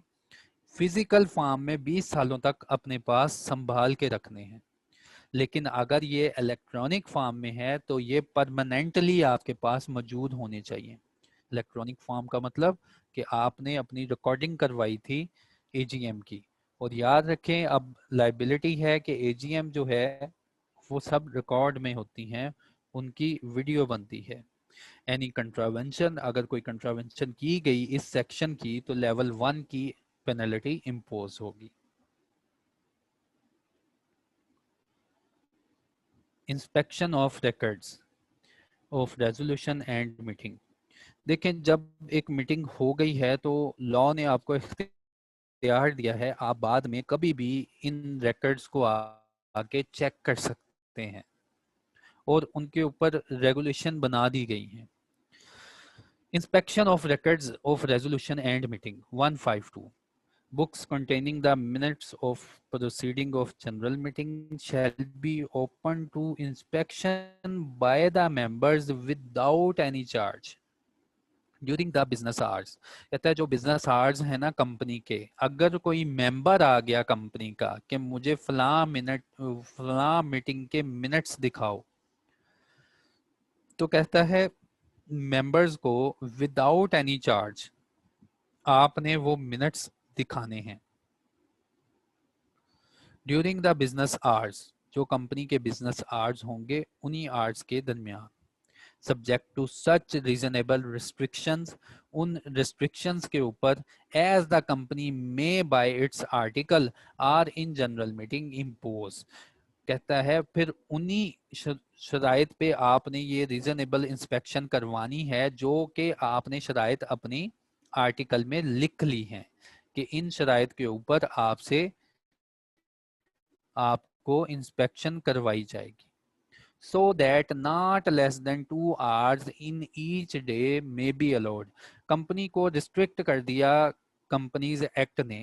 फिजिकल फॉर्म में 20 सालों तक अपने पास संभाल के रखने हैं। लेकिन अगर ये इलेक्ट्रॉनिक फॉर्म में है तो ये परमानेंटली आपके पास मौजूद होने चाहिए। इलेक्ट्रॉनिक फॉर्म का मतलब कि आपने अपनी रिकॉर्डिंग करवाई थी एजीएम की, और याद रखें अब लाइबिलिटी है कि एजीएम जो है वो सब रिकॉर्ड में होती हैं, उनकी वीडियो बनती है। एनी कंट्रावेंशन, अगर कोई कंट्रावेंशन की गई इस सेक्शन की तो लेवल 1 की पेनल्टी इम्पोज होगी। Inspection of records of resolution and meeting. देखें, जब एक मीटिंग हो गई है तो लॉ ने आपको इख्तियार दिया है, आप बाद में कभी भी इन रिकॉर्ड्स को आके चेक कर सकते हैं और उनके ऊपर रेगुलेशन बना दी गई हैं। Inspection of records of resolution and meeting 152। Books containing the minutes of proceeding of general meeting shall be open to inspection by the members without any charge during the business hours. कहता है जो business hours है ना company के, अगर कोई member आ गया company का कि मुझे फला मीटिंग के मिनट्स दिखाओ, तो कहता है मेंबर्स को विदाउट एनी चार्ज आपने वो मिनट्स दिखाने हैं ड्यूरिंग द बिजनेस आवर्स, जो कंपनी के बिजनेस आवर्स होंगे उन्हीं आवर्स के दरमियान, subject to such reasonable restrictions, उन रिस्ट्रिक्शंस के ऊपर as the company may by its article or in general meeting impose. कहता है फिर उन्हीं शराइत पे आपने ये रीजनेबल इंस्पेक्शन करवानी है जो कि आपने शराइत अपनी आर्टिकल में लिख ली हैं कि इन शराइत के ऊपर आपसे आपको इंस्पेक्शन करवाई जाएगी। so that not less than 2 hours in each day may be allowed। Company को रिस्ट्रिक्ट कर दिया कंपनीज एक्ट ने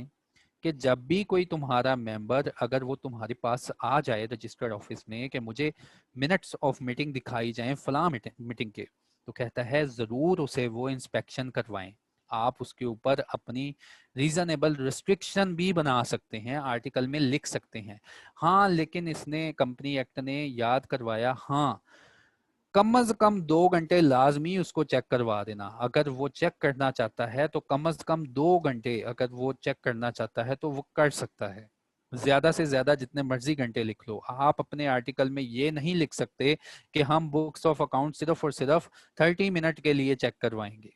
कि जब भी कोई तुम्हारा मेंबर अगर वो तुम्हारे पास आ जाए रजिस्टर्ड ऑफिस में कि मुझे मिनट्स ऑफ मीटिंग दिखाई जाए फला मीटिंग के, तो कहता है जरूर उसे वो इंस्पेक्शन करवाएं। आप उसके ऊपर अपनी रीजनेबल रिस्ट्रिक्शन भी बना सकते हैं, आर्टिकल में लिख सकते हैं। हाँ, लेकिन इसने कंपनी एक्ट ने याद करवाया, हाँ कम से कम 2 घंटे लाजमी उसको चेक करवा देना। अगर वो चेक करना चाहता है तो कम से कम 2 घंटे अगर वो चेक करना चाहता है तो वो कर सकता है। ज्यादा से ज्यादा जितने मर्जी घंटे लिख लो। आप अपने आर्टिकल में ये नहीं लिख सकते कि हम बुक्स ऑफ अकाउंट सिर्फ और सिर्फ 30 मिनट के लिए चेक करवाएंगे।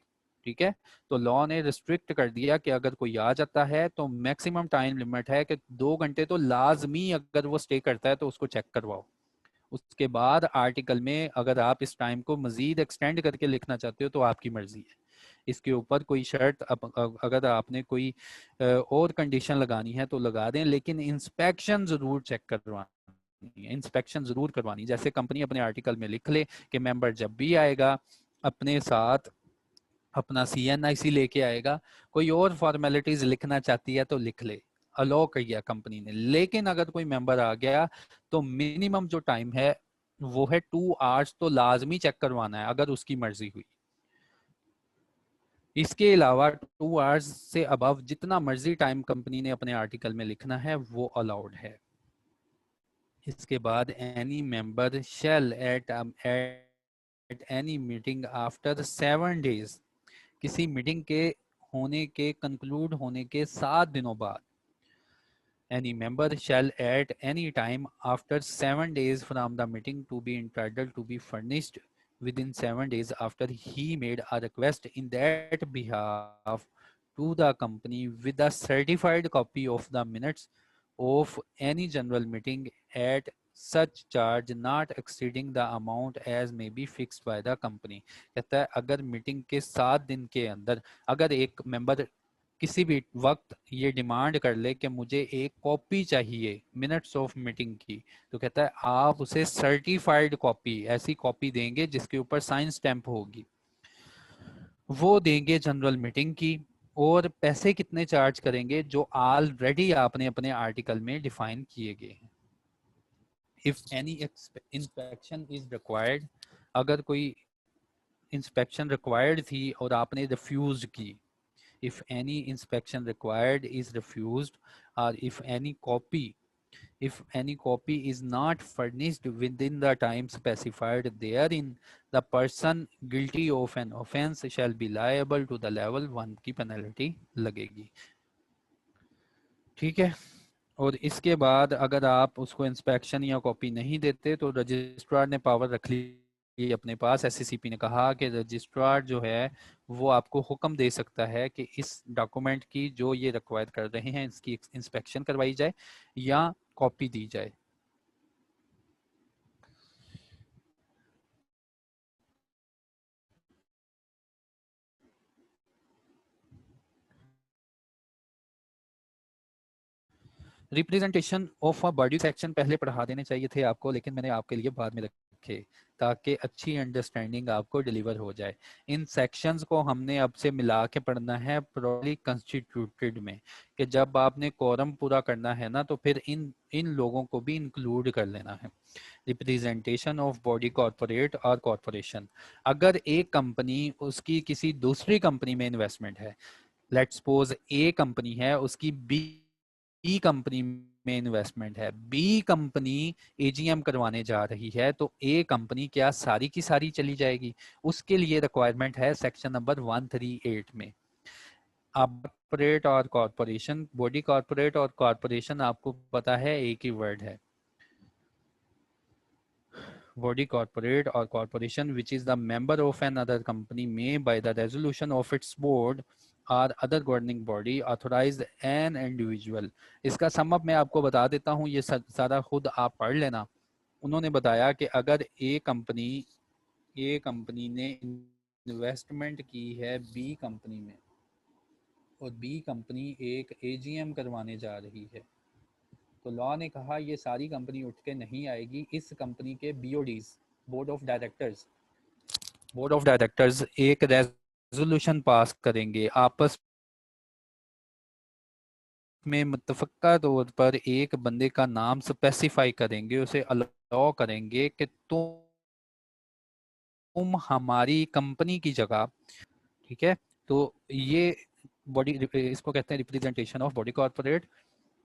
ठीक है, तो लॉ ने रिस्ट्रिक्ट कर दिया कि अगर कोई आ जाता है तो मैक्सिमम टाइम लिमिट है कि 2 घंटे तो लाजमी अगर वो स्टे करता है तो उसको चेक करवाओ। उसके बाद आर्टिकल में अगर आप इस टाइम को मजीद एक्सटेंड करके लिखना चाहते हो तो आपकी मर्जी है। इसके ऊपर कोई शर्त अगर आपने कोई और कंडीशन लगानी है तो लगा दें, लेकिन इंस्पेक्शन जरूर चेक करवानी है, इंस्पेक्शन जरूर करवानी। जैसे कंपनी अपने आर्टिकल में लिख ले कि मेंबर जब भी आएगा अपने साथ अपना CNIC लेके आएगा, कोई और फॉर्मेलिटीज लिखना चाहती है तो लिख ले, अलाउ किया कंपनी ने। लेकिन अगर कोई मेंबर आ गया तो मिनिमम जो टाइम है वो है 2 आवर्स, तो लाजमी चेक करवाना है अगर उसकी मर्जी हुई। इसके अलावा 2 आवर्स से अबव जितना मर्जी टाइम कंपनी ने अपने आर्टिकल में लिखना है वो अलाउड है। इसके बाद any member shall at any meeting after 7 days, किसी मीटिंग के होने के कंक्लूड होने के 7 दिनों बाद, any member shall at any time after 7 days from the meeting to be entitled to be furnished within 7 days after he made a request in that behalf to the company with a certified copy of the minutes of any general meeting at such charge not exceeding the amount as may be fixed by the company। कहता है अगर meeting के 7 दिन के अंदर अगर एक member किसी भी वक्त ये डिमांड कर ले कि मुझे एक कॉपी चाहिए मिनट्स ऑफ मीटिंग की, तो कहता है आप उसे सर्टिफाइड कॉपी, ऐसी कॉपी देंगे जिसके ऊपर साइन स्टैंप होगी, वो देंगे जनरल मीटिंग की। और पैसे कितने चार्ज करेंगे, जो ऑलरेडी आपने अपने आर्टिकल में डिफाइन किए गए हैं। If any inspection is required, अगर कोई इंस्पेक्शन रिक्वायर्ड थी और आपने रिफ्यूज की, if any inspection required is refused, or if any copy is not furnished within the time specified therein, the person guilty of an offence shall be liable to the level 1 की penalty लगेगी। ठीक है। और इसके बाद अगर आप उसको इंस्पेक्शन या कॉपी नहीं देते तो रजिस्ट्रार ने पावर रख ली अपने पास। एससीसीपी ने कहा कि रजिस्ट्रार जो है वो आपको हुक्म दे सकता है कि इस डॉक्यूमेंट की जो ये रिक्वायर कर रहे हैं इसकी इंस्पेक्शन करवाई जाए या कॉपी दी जाए। Representation of a body section पहले पढ़ा देने चाहिए थे आपको, लेकिन मैंने आपके लिए बाद में रखे ताकि अच्छी अंडरस्टैंडिंग आपको डिलीवर हो जाए। इन सेक्शंस को हमने अब से मिला के पढ़ना है प्रॉपर्ली कंस्टिट्यूटेड में, कि जब आपने कोरम पूरा करना है ना तो फिर इन इन लोगों को भी इंक्लूड कर लेना है। रिप्रेजेंटेशन ऑफ बॉडी कॉर्पोरेट और कॉर्पोरेशन, अगर एक कंपनी उसकी किसी दूसरी कंपनी में इन्वेस्टमेंट है, लेट्स सपोज ए कंपनी है उसकी बी कंपनी में इन्वेस्टमेंट है, बी कंपनी एजीएम करवाने जा रही है, तो ए कंपनी क्या सारी की सारी चली जाएगी? उसके लिए रिक्वायरमेंट है सेक्शन नंबर 138 में। अब कॉर्पोरेट और कॉर्पोरेशन, बॉडी कॉर्पोरेट और कॉर्पोरेशन आपको पता है एक ही वर्ड है, body corporate or corporation which is the member of another company may by the resolution of its board or other governing body authorize an individual। इसका sum up मैं आपको बता देता हूँ, ये सारा खुद आप पढ़ लेना। उन्होंने बताया कि अगर ए कंपनी ने इन्वेस्टमेंट की है बी कंपनी में और बी कंपनी एक एजीएम करवाने जा रही है, तो लॉ ने कहा ये सारी कंपनी उठ के नहीं आएगी, इस कंपनी के बीओडीज, बोर्ड ऑफ डायरेक्टर्स एक रेजोल्यूशन पास करेंगे, आपस में मुतफक्का तौर पर एक बंदे का नाम स्पेसिफाई करेंगे, उसे अलाउ करेंगे कि तुम हमारी कंपनी की जगह, ठीक है। तो ये बॉडी, इसको कहते हैं रिप्रेजेंटेशन ऑफ बॉडी कॉर्पोरेट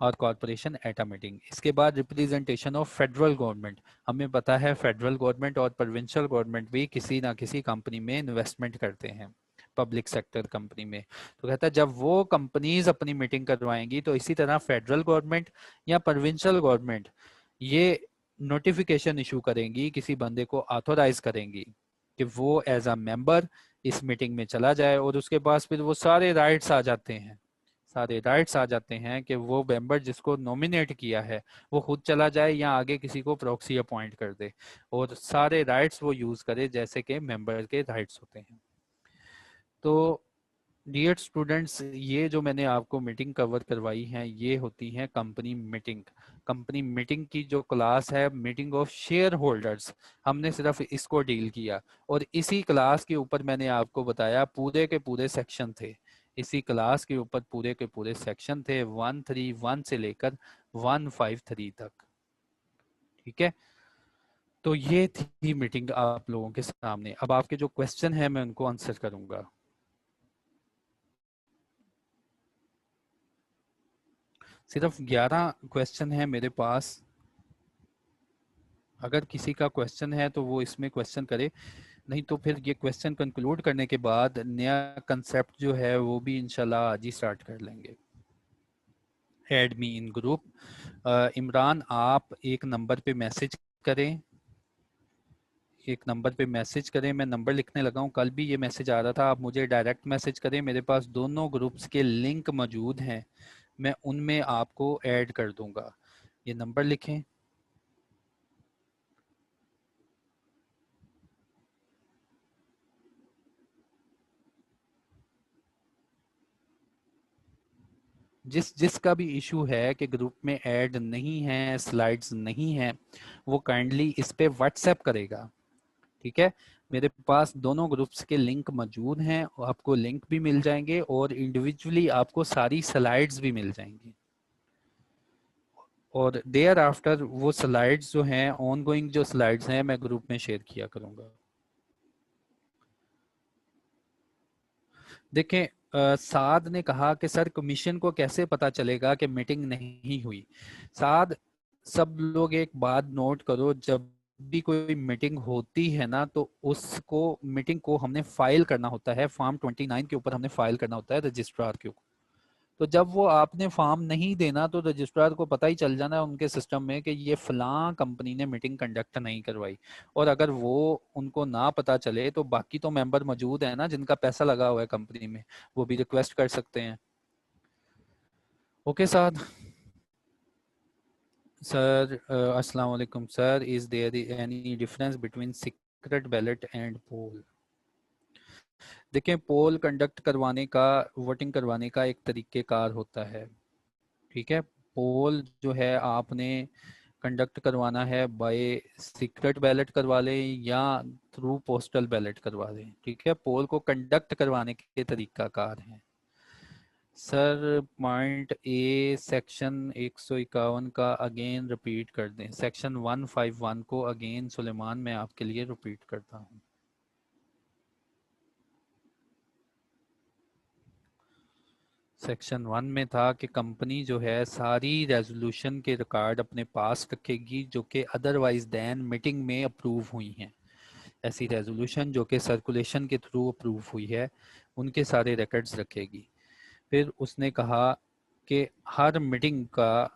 और कॉर्पोरेशन एट अ मीटिंग। इसके बाद रिप्रेजेंटेशन ऑफ फेडरल गवर्नमेंट, हमें पता है फेडरल गवर्नमेंट और प्रोविंशियल गवर्नमेंट भी किसी ना किसी कंपनी में इन्वेस्टमेंट करते हैं, पब्लिक सेक्टर कंपनी में। तो कहता है जब वो कंपनीज अपनी मीटिंग करवाएंगी तो इसी तरह फेडरल गवर्नमेंट या प्रोविंशियल गवर्नमेंट ये नोटिफिकेशन इशू करेंगी, किसी बंदे को ऑथोराइज करेंगी कि वो एज अ मेंबर इस मीटिंग में चला जाए, और उसके पास फिर वो सारे राइट्स आ जाते हैं, सारे राइट्स आ जाते हैं कि वो मेंबर जिसको नॉमिनेट किया है वो खुद चला जाए या आगे किसी को प्रॉक्सी अपॉइंट कर दे, और सारे राइट्स वो यूज करे जैसे कि मेंबर के राइट्स होते हैं। तो डियर स्टूडेंट्स, ये जो मैंने आपको मीटिंग कवर करवाई है ये होती है कंपनी मीटिंग। कंपनी मीटिंग की जो क्लास है मीटिंग ऑफ शेयर होल्डर्स, हमने सिर्फ इसको डील किया, और इसी क्लास के ऊपर मैंने आपको बताया पूरे के पूरे सेक्शन थे, इसी क्लास के ऊपर पूरे के पूरे सेक्शन थे 131 से लेकर 153 तक। ठीक है, तो ये थी मीटिंग आप लोगों के सामने। अब आपके जो क्वेश्चन है मैं उनको आंसर करूंगा। सिर्फ 11 क्वेश्चन है मेरे पास, अगर किसी का क्वेश्चन है तो वो इसमें क्वेश्चन करे, नहीं तो फिर ये क्वेश्चन कंक्लूड करने के बाद नया कंसेप्ट जो है वो भी इंशाल्लाह आज ही स्टार्ट कर लेंगे। ऐड मी इन ग्रुप। इमरान आप एक नंबर पे मैसेज करें, एक नंबर पे मैसेज करें, मैं नंबर लिखने लगा हूँ, कल भी ये मैसेज आ रहा था, आप मुझे डायरेक्ट मैसेज करें, मेरे पास दोनों ग्रुप्स के लिंक मौजूद हैं, मैं उनमें आपको ऐड कर दूंगा। ये नंबर लिखें, जिसका भी इशू है कि ग्रुप में ऐड नहीं है, स्लाइड्स नहीं है, वो काइंडली इस पे व्हाट्सएप करेगा। ठीक है, मेरे पास दोनों ग्रुप्स के लिंक मौजूद हैं, आपको लिंक भी मिल जाएंगे और इंडिविजुअली आपको सारी स्लाइड्स भी मिल जाएंगी। और देयर आफ्टर वो स्लाइड्स जो हैं, ऑनगोइंग जो स्लाइड्स हैं, मैं ग्रुप में शेयर किया करूंगा। देखें, साद ने कहा कि सर कमीशन को कैसे पता चलेगा कि मीटिंग नहीं हुई। साद, सब लोग एक बात नोट करो, जब भी कोई मीटिंग होती है ना, तो उसको मीटिंग को हमने फाइल करना होता है, फॉर्म 29 के ऊपर हमने फाइल करना होता है रजिस्ट्रार के ऊपर। तो जब वो आपने फॉर्म नहीं देना तो रजिस्ट्रार को पता ही चल जाना है उनके सिस्टम में कि ये फलां कंपनी ने मीटिंग कंडक्ट नहीं करवाई। और अगर वो उनको ना पता चले तो बाकी तो मेंबर मौजूद है ना जिनका पैसा लगा हुआ है कंपनी में, वो भी रिक्वेस्ट कर सकते हैं। ओके साद सर, अस्सलाम वालेकुम sir, is there any difference between secret ballot and poll? देखें, पोल कंडक्ट करवाने का, वोटिंग करवाने का एक तरीक़ेकार होता है। ठीक है, पोल जो है आपने कंडक्ट करवाना है बाय सीक्रेट बैलेट करवा लें या थ्रू पोस्टल बैलेट करवा लें। ठीक है, पोल को कंडक्ट करवाने के तरीकाकार हैं। सर पॉइंट ए सेक्शन 151 का अगेन रिपीट कर दें। सेक्शन 151 को अगेन सुलेमान मैं आपके लिए रिपीट करता हूँ। सेक्शन 1 में था कि कंपनी जो है सारी रेजोल्यूशन के रिकॉर्ड अपने पास रखेगी जो कि अदरवाइज दैन मीटिंग में अप्रूव हुई हैं। ऐसी रेजोल्यूशन जो कि सर्कुलेशन के थ्रू अप्रूव हुई है, उनके सारे रिकॉर्ड्स रखेगी। फिर उसने कहा कि हर मीटिंग का,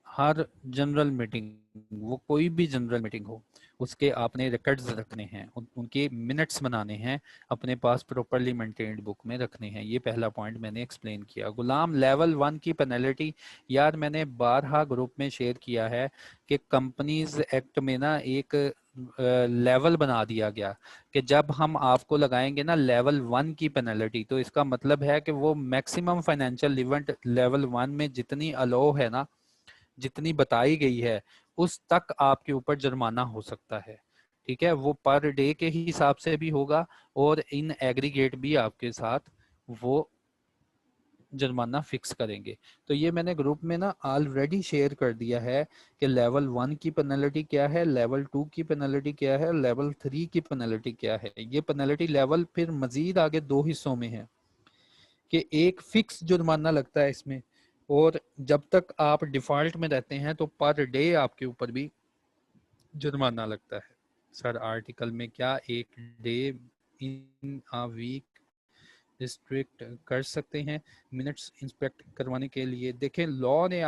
हर जनरल मीटिंग, वो कोई भी जनरल मीटिंग हो, उसके आपने रिकॉर्ड्स रखने हैं, उनके मिनट्स बनाने हैं, अपने पास प्रॉपरली मेंटेन्ड बुक में रखने हैं। ये पहला पॉइंट मैंने एक्सप्लेन किया। गुलाम, लेवल 1 की पेनल्टी, यार मैंने 12 ग्रुप में शेयर किया है कि कंपनीज एक्ट में ना एक लेवल बना दिया गया कि जब हम आपको लगाएंगे ना लेवल 1 की पेनल्टी, तो इसका मतलब है कि वो मैक्सिमम फाइनेंशियल इवेंट लेवल 1 में जितनी अलो है ना, जितनी बताई गई है, उस तक आपके ऊपर जुर्माना हो सकता है। ठीक है, वो पर डे के ही हिसाब से भी होगा और इन एग्रीगेट भी आपके साथ वो जुर्माना फिक्स करेंगे। तो ये मैंने ग्रुप में ना ऑलरेडी शेयर कर दिया है कि लेवल 1 की पेनल्टी क्या है, लेवल 2 की पेनल्टी क्या है, लेवल 3 की पेनल्टी क्या है। ये पेनल्टी लेवल फिर मजीद आगे दो हिस्सों में है कि एक फिक्स जुर्माना लगता है इसमें, और जब तक आप डिफॉल्ट में रहते हैं तो पर डे आपके ऊपर भी जुर्माना लगता है। सर आर्टिकल में क्या एक day in a week restrict कर सकते हैं मिनट्स इंस्पेक्ट करवाने के लिए? देखें, लॉ ने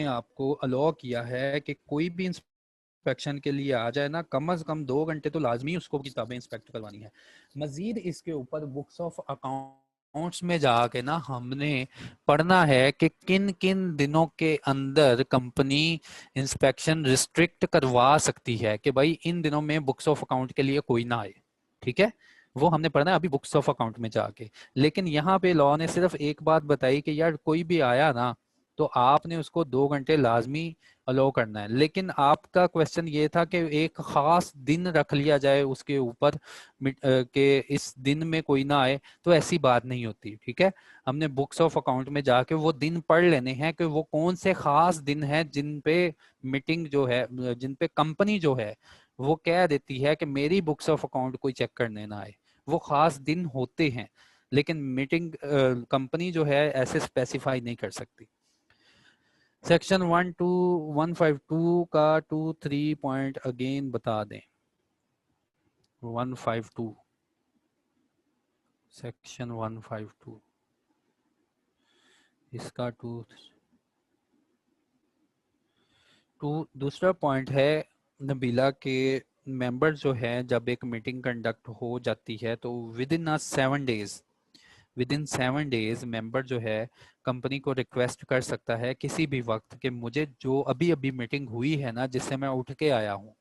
आपको अलाउ किया है कि कोई भी इंस्पेक्शन के लिए आ जाए ना, कम से कम 2 घंटे तो लाजमी उसको किताबें इंस्पेक्ट करवानी है। मजीद इसके ऊपर बुक्स ऑफ अकाउंट्स में जाके ना हमने पढ़ना है कि किन किन दिनों के अंदर कंपनी इंस्पेक्शन रिस्ट्रिक्ट करवा सकती है, कि भाई इन दिनों में बुक्स ऑफ अकाउंट के लिए कोई ना आए। ठीक है, वो हमने पढ़ना है अभी बुक्स ऑफ अकाउंट में जाके। लेकिन यहाँ पे लॉ ने सिर्फ एक बात बताई कि यार कोई भी आया ना तो आपने उसको 2 घंटे लाजमी अलाउ करना है। लेकिन आपका क्वेश्चन ये था कि एक खास दिन रख लिया जाए उसके ऊपर कि इस दिन में कोई ना आए, तो ऐसी बात नहीं होती। ठीक है, हमने बुक्स ऑफ अकाउंट में जाके वो दिन पढ़ लेने हैं कि वो कौन से खास दिन हैं जिन पे मीटिंग जो है, जिन पे कंपनी जो है वो कह देती है कि मेरी बुक्स ऑफ अकाउंट कोई चेक करने ना आए। वो खास दिन होते हैं, लेकिन मीटिंग कंपनी जो है ऐसे स्पेसिफाई नहीं कर सकती। सेक्शन 15152 का 2-3 पॉइंट अगेन बता दें। 152, सेक्शन 152 इसका दूसरा पॉइंट है नबीला के मेंबर जो है जब एक मीटिंग कंडक्ट हो जाती है तो विद इन 7 डेज मेंबर जो है कंपनी को रिक्वेस्ट कर सकता है किसी भी वक्त कि मुझे जो अभी अभी मीटिंग हुई है ना, जिससे मैं उठ के आया हूँ,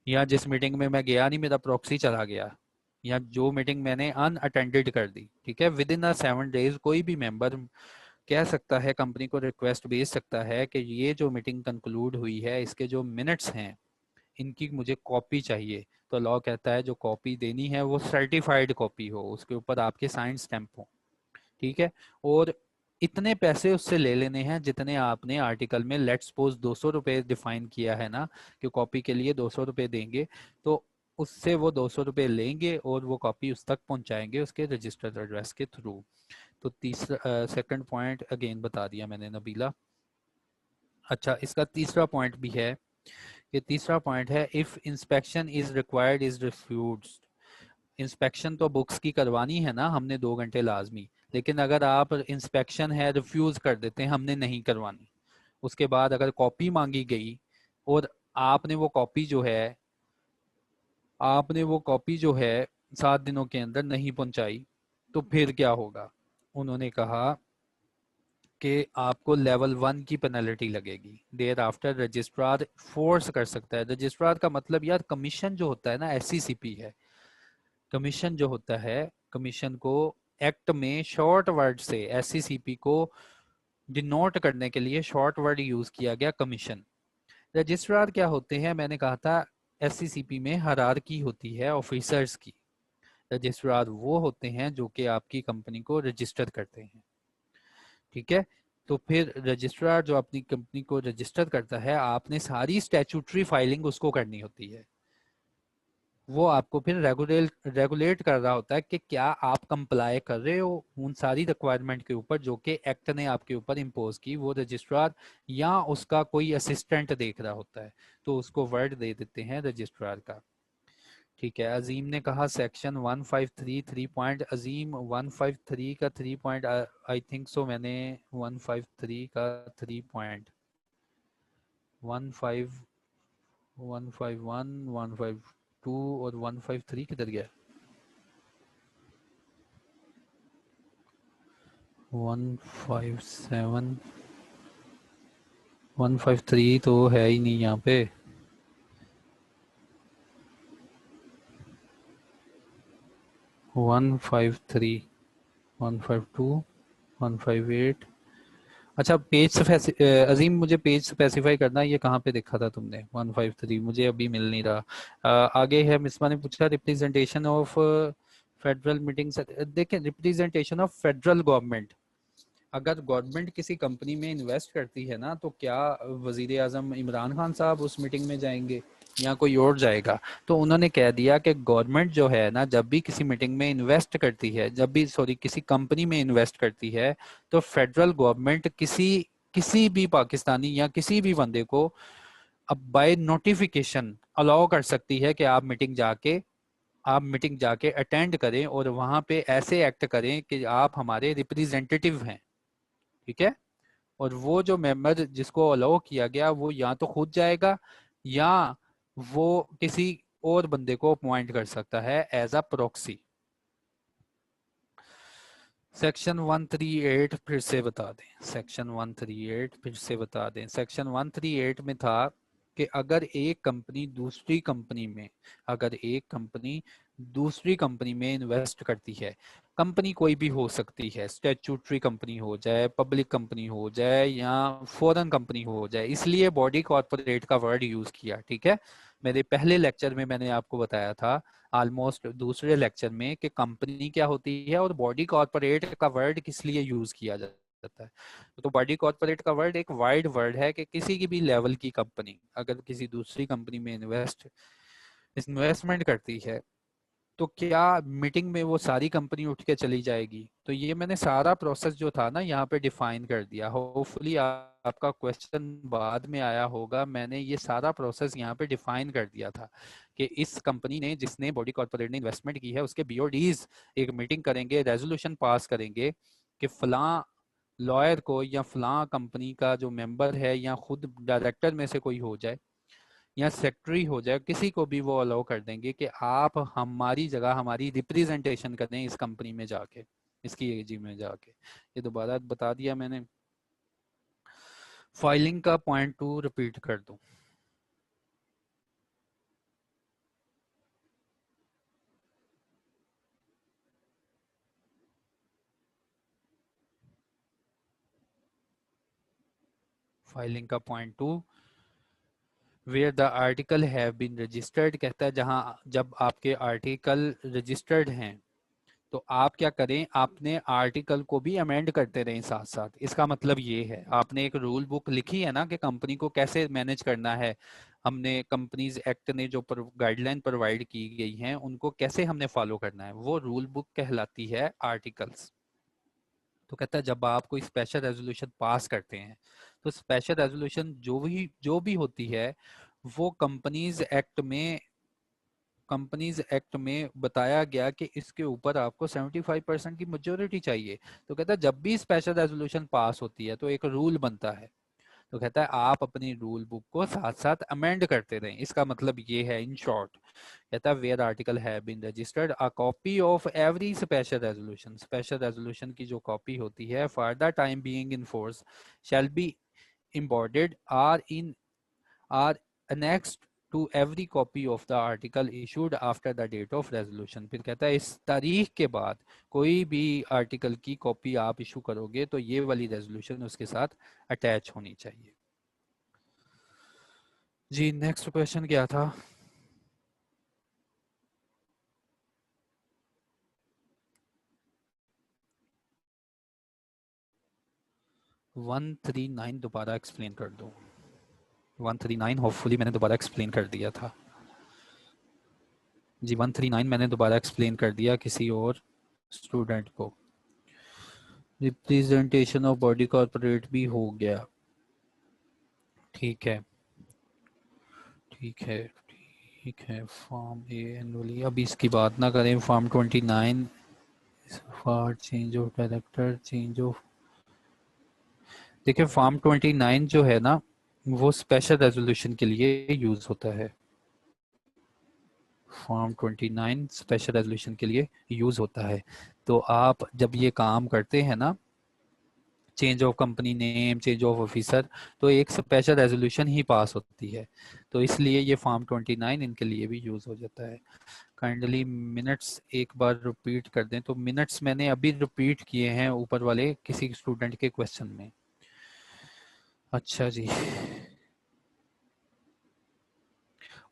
या जिस मीटिंग में मैं गया नहीं, मेरा प्रॉक्सी चला गया, या जो मीटिंग मैंने अनअटेंडेड कर दी, ठीक है, विद इन अ 7 डेज कोई भी मेंबर कह सकता है, कंपनी को रिक्वेस्ट भेज सकता है कि ये जो मीटिंग कंक्लूड हुई है इसके जो मिनट्स हैं इनकी मुझे कॉपी चाहिए। तो लॉ कहता है जो कॉपी देनी है वो सर्टिफाइड कॉपी हो, उसके ऊपर आपके साइन स्टैंप हो, ठीक है। और इतने पैसे उससे ले लेने हैं जितने आपने आर्टिकल में लेट्स सपोज 200 रुपये डिफाइन किया है ना, कि कॉपी के लिए 200 रुपये देंगे, तो उससे वो 200 रुपये लेंगे और वो कॉपी उस तक पहुंचाएंगे उसके रजिस्टर्ड एड्रेस के थ्रू। तो तीसरा सेकंड पॉइंट अगेन बता दिया मैंने नबीला। अच्छा, इसका तीसरा पॉइंट भी है, ये तीसरा पॉइंट है if inspection is required is refused. Inspection तो बुक्स की करवानी है ना हमने 2 घंटे लाजमी, लेकिन अगर आप इंस्पेक्शन है रिफ्यूज कर देते हैं हमने नहीं करवानी, उसके बाद अगर कॉपी मांगी गई और आपने वो कॉपी जो है आपने वो कॉपी जो है 7 दिनों के अंदर नहीं पहुंचाई, तो फिर क्या होगा। उन्होंने कहा कि आपको लेवल 1 की पेनल्टी लगेगी। देयर आफ्टर रजिस्ट्रार फोर्स कर सकता है। रजिस्ट्रार का मतलब यार कमीशन जो होता है ना, एससीसीपी है, कमीशन जो होता है, कमीशन को एक्ट में शॉर्ट वर्ड से एससीसीपी को डिनोट करने के लिए शॉर्ट वर्ड यूज किया गया कमीशन। रजिस्ट्रार क्या होते हैं, मैंने कहा था एससीसीपी में हायरार्की होती है ऑफिसर्स की। रजिस्ट्रार वो होते हैं जो कि आपकी कंपनी को रजिस्टर करते हैं, ठीक है। तो फिर रजिस्ट्रार जो अपनी कंपनी को रजिस्टर करता है, आपने सारी स्टैट्यूटरी फाइलिंग उसको करनी होती है। वो आपको फिर रेगुलेट कर रहा होता है कि क्या आप कंप्लाई कर रहे हो उन सारी रिक्वायरमेंट के ऊपर जो कि एक्ट ने आपके ऊपर इम्पोज की। वो रजिस्ट्रार या उसका कोई असिस्टेंट देख रहा होता है, तो उसको वर्ड दे देते हैं रजिस्ट्रार का, ठीक है। अजीम ने कहा सेक्शन 153 3 पॉइंट। अजीम 153 का 3 पॉइंट आई थिंक सो मैंने 153 का 3 पॉइंट 15 151 152 और 153 किधर गया। 157 153 तो है ही नहीं यहाँ पे। 153 152 158। अच्छा पेज अजीम मुझे पेज स्पेसिफाई करना है, ये कहाँ पे देखा था तुमने 153, मुझे अभी मिल नहीं रहा। आगे है, मिसमा ने पूछा रिप्रेजेंटेशन ऑफ फेडरल मीटिंग्स। देखें, रिप्रेजेंटेशन ऑफ फेडरल गवर्नमेंट, अगर गवर्नमेंट किसी कंपनी में इन्वेस्ट करती है ना, तो क्या वजीर आजम इमरान खान साहब उस मीटिंग में जाएंगे या कोई और जाएगा। तो उन्होंने कह दिया कि गवर्नमेंट जो है ना, जब भी किसी मीटिंग में इन्वेस्ट करती है, जब भी सॉरी किसी कंपनी में इन्वेस्ट करती है, तो फेडरल गवर्नमेंट किसी किसी भी पाकिस्तानी या किसी भी बंदे को अब बाय नोटिफिकेशन अलाउ कर सकती है कि आप मीटिंग जाके अटेंड करें और वहां पे ऐसे एक्ट करें कि आप हमारे रिप्रेजेंटेटिव हैं, ठीक है। और वो जो मेंबर जिसको अलाउ किया गया वो या तो खुद जाएगा या वो किसी और बंदे को अपॉइंट कर सकता है एज अ प्रॉक्सी। सेक्शन 138 फिर से बता दें, सेक्शन 138 फिर से बता दें। सेक्शन 138 में था कि अगर एक कंपनी दूसरी कंपनी में इन्वेस्ट करती है, कंपनी कोई भी हो सकती है, स्टैट्यूटरी कंपनी हो जाए, पब्लिक कंपनी हो जाए या फॉरेन कंपनी हो जाए, इसलिए बॉडी कॉर्पोरेट का वर्ड यूज किया, ठीक है। मेरे पहले लेक्चर में मैंने आपको बताया था, ऑलमोस्ट दूसरे लेक्चर में, कि कंपनी क्या होती है और बॉडी कॉर्पोरेट का वर्ड किस लिए यूज किया जाता है। तो बॉडी कॉर्पोरेट का वर्ड एक वाइड वर्ड है कि किसी की भी लेवल की कंपनी अगर किसी दूसरी कंपनी में इन्वेस्टमेंट करती है, तो क्या मीटिंग में वो सारी कंपनी उठ के चली जाएगी। तो ये मैंने सारा प्रोसेस जो था ना यहाँ पे डिफाइन कर दिया। होपफुली आपका क्वेश्चन बाद में आया होगा, मैंने ये सारा प्रोसेस यहाँ पे डिफाइन कर दिया था कि इस कंपनी ने, जिसने बॉडी कॉर्पोरेट ने इन्वेस्टमेंट की है, उसके बीओडीज एक मीटिंग करेंगे, रेजोल्यूशन पास करेंगे कि फलां लॉयर को या फलां कंपनी का जो मेंबर है या खुद डायरेक्टर में से कोई हो जाए या सेक्रेटरी हो जाए, किसी को भी वो अलाउ कर देंगे कि आप हमारी जगह हमारी रिप्रेजेंटेशन करें इस कंपनी में जाके, इसकी एजी में जाके। ये दोबारा बता दिया मैंने। फाइलिंग का पॉइंट 2 रिपीट कर दूं। फाइलिंग का point 2, where the article have been registered, कहता है जहां जब आपके आर्टिकल रजिस्टर्ड हैं तो आप क्या करें, आपने आर्टिकल को भी अमेंड करते रहें साथ साथ। इसका मतलब ये है, आपने एक रूल बुक लिखी है ना कि कंपनी को कैसे मैनेज करना है, हमने कंपनीज एक्ट ने जो गाइडलाइन प्रोवाइड की गई हैं उनको कैसे हमने फॉलो करना है, वो रूल बुक कहलाती है आर्टिकल्स। तो कहता है जब आप कोई स्पेशल रेजोल्यूशन पास करते हैं तो स्पेशल रेजोल्यूशन जो भी होती है वो कंपनीज एक्ट में बताया गया कि इसके ऊपर आपको 75% की मेजोरिटी चाहिए। तो कहता है जब भी स्पेशल रेजोल्यूशन पास होती है तो एक रूल बनता है, तो कहता है आप अपनी रूल बुक को साथ साथ अमेंड करते रहें। इसका मतलब ये है इन शॉर्ट, कहता है where article have been registered a copy of every special resolution की जो कॉपी होती है for the time being in force shall be embodied are annexed to every copy of the article issued after the date of resolution। फिर कहता है इस तारीख के बाद कोई भी आर्टिकल की कॉपी आप इशू करोगे तो ये वाली रेजोल्यूशन उसके साथ अटैच होनी चाहिए। जी नेक्स्ट क्वेश्चन क्या था? 139 दोबारा एक्सप्लेन कर दो। 139 होपफुली मैंने दोबारा एक्सप्लेन कर दिया था। जी 139 मैंने दोबारा एक्सप्लेन कर दिया किसी और स्टूडेंट को। रिप्रेजेंटेशन ऑफ बॉडी कॉर्पोरेट भी हो गया, ठीक है ठीक है ठीक है। फॉर्म ए एनुअली, अभी इसकी बात ना करें। Form 29 for change of director, change of, देखिए फॉर्म 29 जो है ना वो स्पेशल रेजोल्यूशन के लिए यूज होता है। फॉर्म 29 स्पेशल रेजोल्यूशन के लिए यूज होता है। तो आप जब ये काम करते हैं ना, change of company name, change of officer, तो एक स्पेशल रेजोल्यूशन ही पास होती है। तो इसलिए ये फॉर्म 29 इनके लिए भी यूज हो जाता है। काइंडली मिनट्स एक बार रिपीट कर दें। तो मिनट्स मैंने अभी रिपीट किए हैं ऊपर वाले किसी स्टूडेंट के क्वेश्चन में। अच्छा जी,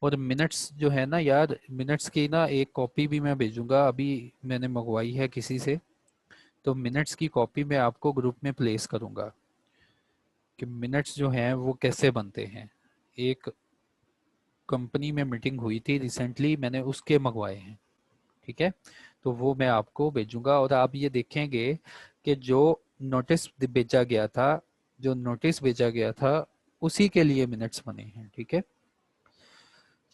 और मिनट्स जो है ना यार, मिनट्स की ना एक कॉपी भी मैं भेजूंगा, अभी मैंने मंगवाई है किसी से। तो मिनट्स की कॉपी मैं आपको ग्रुप में प्लेस करूंगा कि मिनट्स जो हैं वो कैसे बनते हैं। एक कंपनी में मीटिंग हुई थी रिसेंटली, मैंने उसके मंगवाए हैं, ठीक है। तो वो मैं आपको भेजूंगा और आप ये देखेंगे कि जो नोटिस भेजा गया था, उसी के लिए मिनट्स बने हैं, ठीक है।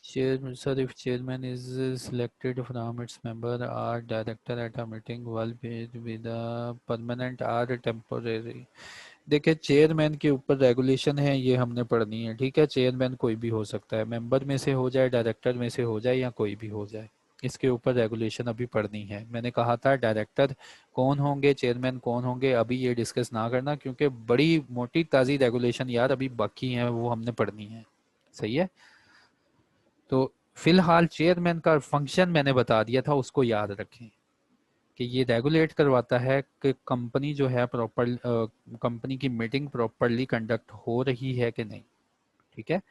Chairman, sir, if chairman is selected from its member or director at a meeting, will be with a permanent or temporary। देखिए चेयरमैन के ऊपर रेगुलेशन है, ये हमने पढ़नी है, ठीक है। चेयरमैन कोई भी हो सकता है, मेंबर में से हो जाए, डायरेक्टर में से हो जाए, या कोई भी हो जाए। इसके ऊपर रेगुलेशन अभी पढ़नी है। मैंने कहा था डायरेक्टर कौन होंगे, चेयरमैन कौन होंगे, अभी ये डिस्कस ना करना क्योंकि बड़ी मोटी ताज़ी रेगुलेशन यार अभी बाकी है, वो हमने पढ़नी है, सही है। तो फिलहाल चेयरमैन का फंक्शन मैंने बता दिया था, उसको याद रखें कि ये रेगुलेट करवाता है कि कंपनी जो है प्रॉपर, कंपनी की मीटिंग प्रॉपरली कंडक्ट हो रही है कि नहीं, ठीक है।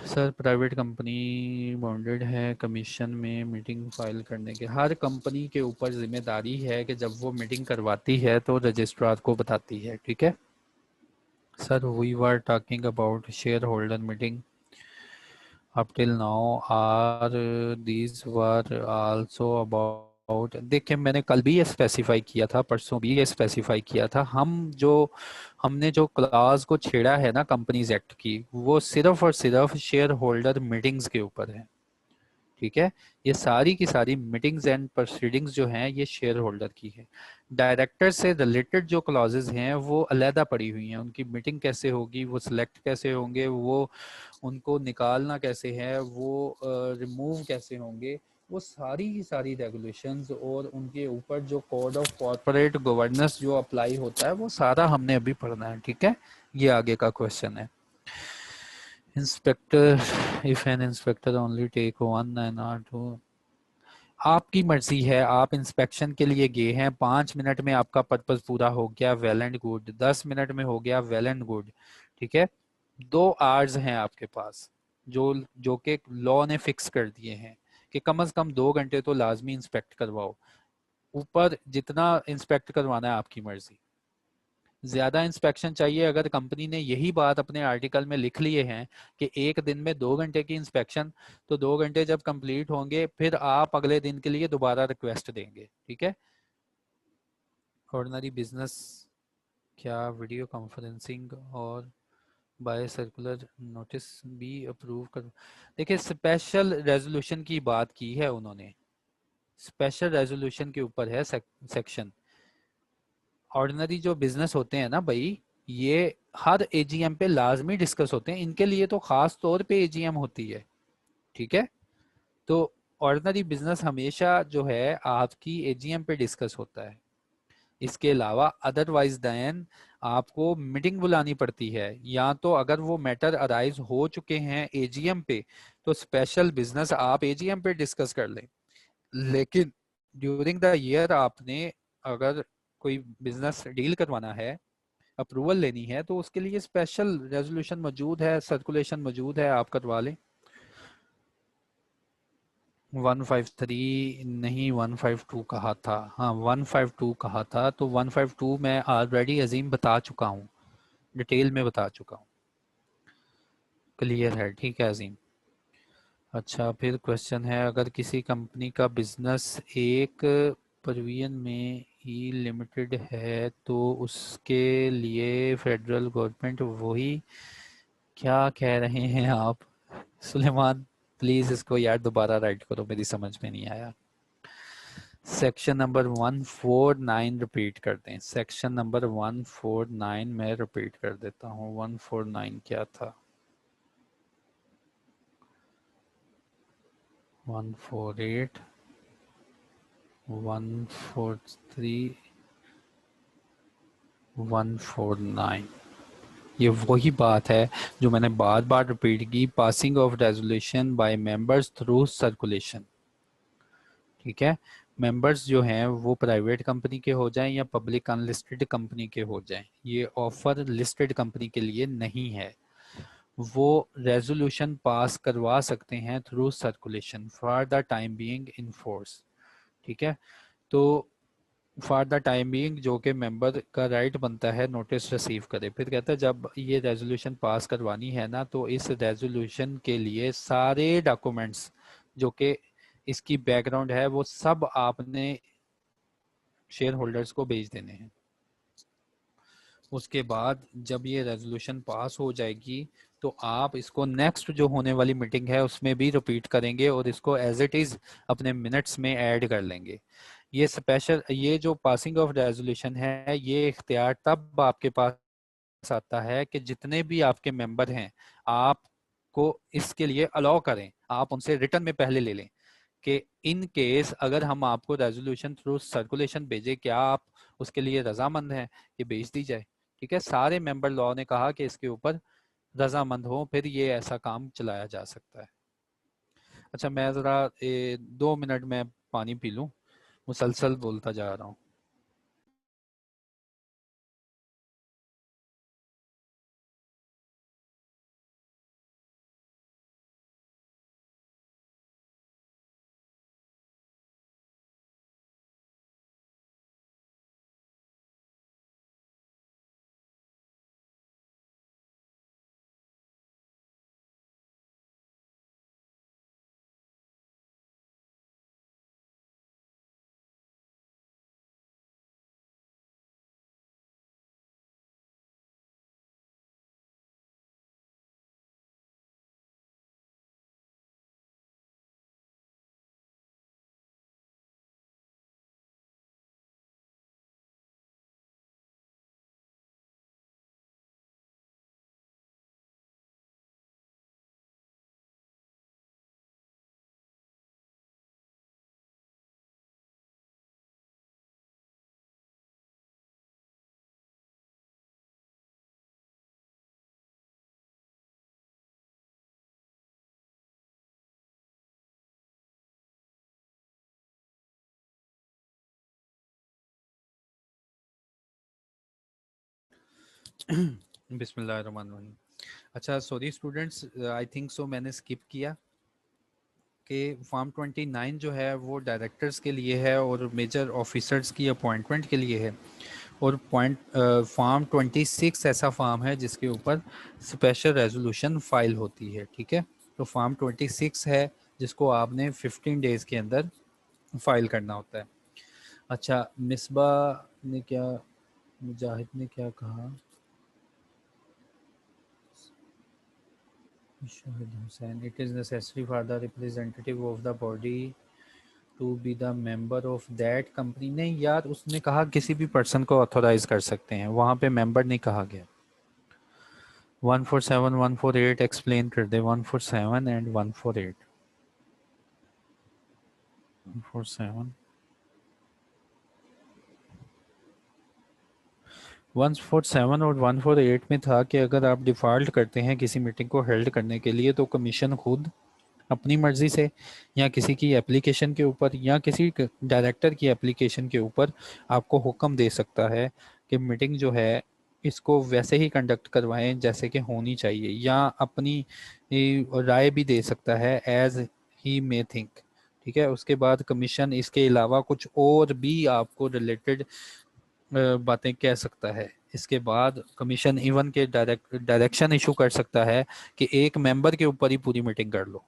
सर प्राइवेट कंपनी बाउंडेड है कमीशन में मीटिंग फाइल करने के, हर कंपनी के ऊपर जिम्मेदारी है कि जब वो मीटिंग करवाती है तो रजिस्ट्रार को बताती है, ठीक है। Sir we were talking about shareholder meeting up till now, are these were also about, देखिए मैंने कल भी ये स्पेसिफाई किया था, परसों भी ये स्पेसिफाई किया था, हमने जो क्लास को छेड़ा है ना कंपनीज एक्ट की, वो सिर्फ और सिर्फ शेयर होल्डर मीटिंग्स के ऊपर है, ठीक है। ये सारी की सारी मीटिंग्स एंड प्रोसीडिंग्स जो हैं ये शेयर होल्डर की है। डायरेक्टर से रिलेटेड जो क्लॉजेज हैं वो अलहदा पड़ी हुई हैं, उनकी मीटिंग कैसे होगी, वो सिलेक्ट कैसे होंगे, वो उनको निकालना कैसे है, वो रिमूव कैसे होंगे, वो सारी की सारी रेगुलेशंस और उनके ऊपर जो कोड ऑफ कॉर्पोरेट गवर्नेंस जो अप्लाई होता है वो सारा हमने अभी पढ़ना है, ठीक है। ये आगे का क्वेश्चन है। Inspector, if an inspector only take one and or two, आपकी मर्जी है, आप इंस्पेक्शन के लिए गए हैं, 5 मिनट में आपका पर्पस पूरा हो गया, वेल एंड गुड। 10 मिनट में हो गया, वेल एंड गुड। ठीक है, 2 आवर्स हैं आपके पास, जो जो कि लॉ ने फिक्स कर दिए हैं कि कम से कम 2 घंटे तो लाजमी इंस्पेक्ट करवाओ। ऊपर जितना इंस्पेक्ट करवाना है आपकी मर्जी। ज्यादा इंस्पेक्शन चाहिए, अगर कंपनी ने यही बात अपने आर्टिकल में लिख लिए हैं कि एक दिन में 2 घंटे की इंस्पेक्शन, तो 2 घंटे जब कंप्लीट होंगे फिर आप अगले दिन के लिए दोबारा रिक्वेस्ट देंगे। ठीक है। ऑर्डिनरी बिजनेस क्या वीडियो कॉन्फ्रेंसिंग और बाय सर्कुलर नोटिस भी अप्रूव कर। देखिए, स्पेशल रेजोल्यूशन की बात की है उन्होंने, स्पेशल रेजोल्यूशन के ऊपर है सेक्शन। ऑर्डिनरी जो बिजनेस होते हैं ना भाई, ये हर एजीएम पे लाजमी डिस्कस होते हैं, इनके लिए तो खास तौर पे एजीएम होती है। ठीक है। तो ऑर्डिनरी बिजनेस हमेशा जो है आपकी एजीएम पे डिस्कस होता है। इसके अलावा अदरवाइज दैन आपको मीटिंग बुलानी पड़ती है, या तो अगर वो मैटर अराइज हो चुके हैं एजीएम पे तो स्पेशल बिजनेस आप एजीएम पे डिस्कस कर लें। लेकिन ड्यूरिंग द ईयर आपने अगर कोई बिजनेस डील करवाना है, अप्रूवल लेनी है, तो उसके लिए स्पेशल रेजोल्यूशन मौजूद है, सर्कुलेशन मौजूद है, आप करवा लें। 153 नहीं, 152 कहा था। हाँ, 152 कहा था, तो 152 मैं ऑलरेडी अजीम बता चुका हूँ, डिटेल में बता चुका हूँ। क्लियर है? ठीक है अजीम। अच्छा, फिर क्वेश्चन है, अगर किसी कंपनी का बिजनेस एक परवीन में ही लिमिटेड है तो उसके लिए फेडरल गवर्नमेंट वही, क्या कह रहे हैं आप सुलेमान? प्लीज इसको यार दोबारा राइट करो, मेरी समझ में नहीं आया। सेक्शन नंबर 149 रिपीट कर दें। सेक्शन नंबर 149 में रिपीट कर देता हूँ। 149 क्या था? 148, 143, 149। ये वही बात है जो मैंने बार बार रिपीट की, passing of resolution bye members through circulation. ठीक है। मेंबर्स जो हैं वो प्राइवेट कंपनी के हो जाएं या पब्लिक अनलिस्टेड कंपनी के हो जाएं, ये ऑफर लिस्टेड कंपनी के लिए नहीं है। वो रेजोल्यूशन पास करवा सकते हैं through circulation for the time being in force. ठीक है। तो फॉर द टाइम बीइंग जो कि मेंबर का राइट बनता है नोटिस रिसीव करे। फिर कहता है जब ये रेजोल्यूशन पास करवानी है ना, तो इस रेजोल्यूशन के लिए सारे डॉक्यूमेंट्स जो कि इसकी बैकग्राउंड है वो सब आपने शेयर होल्डर्स को भेज देने हैं। उसके बाद जब ये रेजोल्यूशन पास हो जाएगी तो आप इसको नेक्स्ट जो होने वाली मीटिंग है उसमें भी रिपीट करेंगे और इसको एज इट इज अपने मिनट्स में ऐड कर लेंगे। ये स्पेशल, ये जो पासिंग ऑफ रेजोल्यूशन है, ये इख्तियार तब आपके पास आता है कि जितने भी आपके मेंबर हैं आपको इसके लिए अलाउ करें, आप उनसे रिटर्न में पहले ले लें कि इन केस अगर हम आपको रेजोल्यूशन थ्रू सर्कुलेशन भेजे, क्या आप उसके लिए रजामंद हैं कि भेज दी जाए। ठीक है। सारे मेंबर लॉ ने कहा कि इसके ऊपर रजामंद हो, फिर ये ऐसा काम चलाया जा सकता है। अच्छा, मैं ज़रा 2 मिनट में पानी पी लूँ, मुसलसल बोलता जा रहा हूँ। बिस्मिल्लाहिर्रहमानिर्रहीम। अच्छा sorry students, I think so मैंने स्किप किया कि फॉर्म 29 जो है वो डायरेक्टर्स के लिए है और मेजर ऑफिसर्स की अपॉइंटमेंट के लिए है, और फॉर्म 26 ऐसा फॉर्म है जिसके ऊपर स्पेशल रेजोल्यूशन फाइल होती है। ठीक है, तो फॉर्म 26 है जिसको आपने 15 डेज़ के अंदर फाइल करना होता है। अच्छा, मिसबा ने क्या, मुजाहिद ने क्या कहा, Shahid Hussain, it is necessary for the representative of the body to be the member of that company. नहीं यार, उसने कहा किसी भी पर्सन को ऑथोराइज कर सकते हैं, वहाँ पे मेंबर नहीं कहा गया। 147 148 एक्सप्लेन कर दे, 147 एंड 148। 147 147 और 148 में था कि अगर आप डिफ़ॉल्ट करते हैं किसी मीटिंग को हेल्ड करने के लिए तो कमीशन खुद अपनी मर्जी से या किसी की एप्लीकेशन के ऊपर या किसी डायरेक्टर की एप्लीकेशन के ऊपर आपको हुक्म दे सकता है कि मीटिंग जो है इसको वैसे ही कंडक्ट करवाएं जैसे कि होनी चाहिए, या अपनी राय भी दे सकता है एज ही मे थिंक। ठीक है, उसके बाद कमीशन इसके अलावा कुछ और भी आपको रिलेटेड बातें कह सकता है। इसके बाद कमीशन इवन के डायरेक्शन इशू कर सकता है कि एक मेंबर के ऊपर ही पूरी मीटिंग कर लो।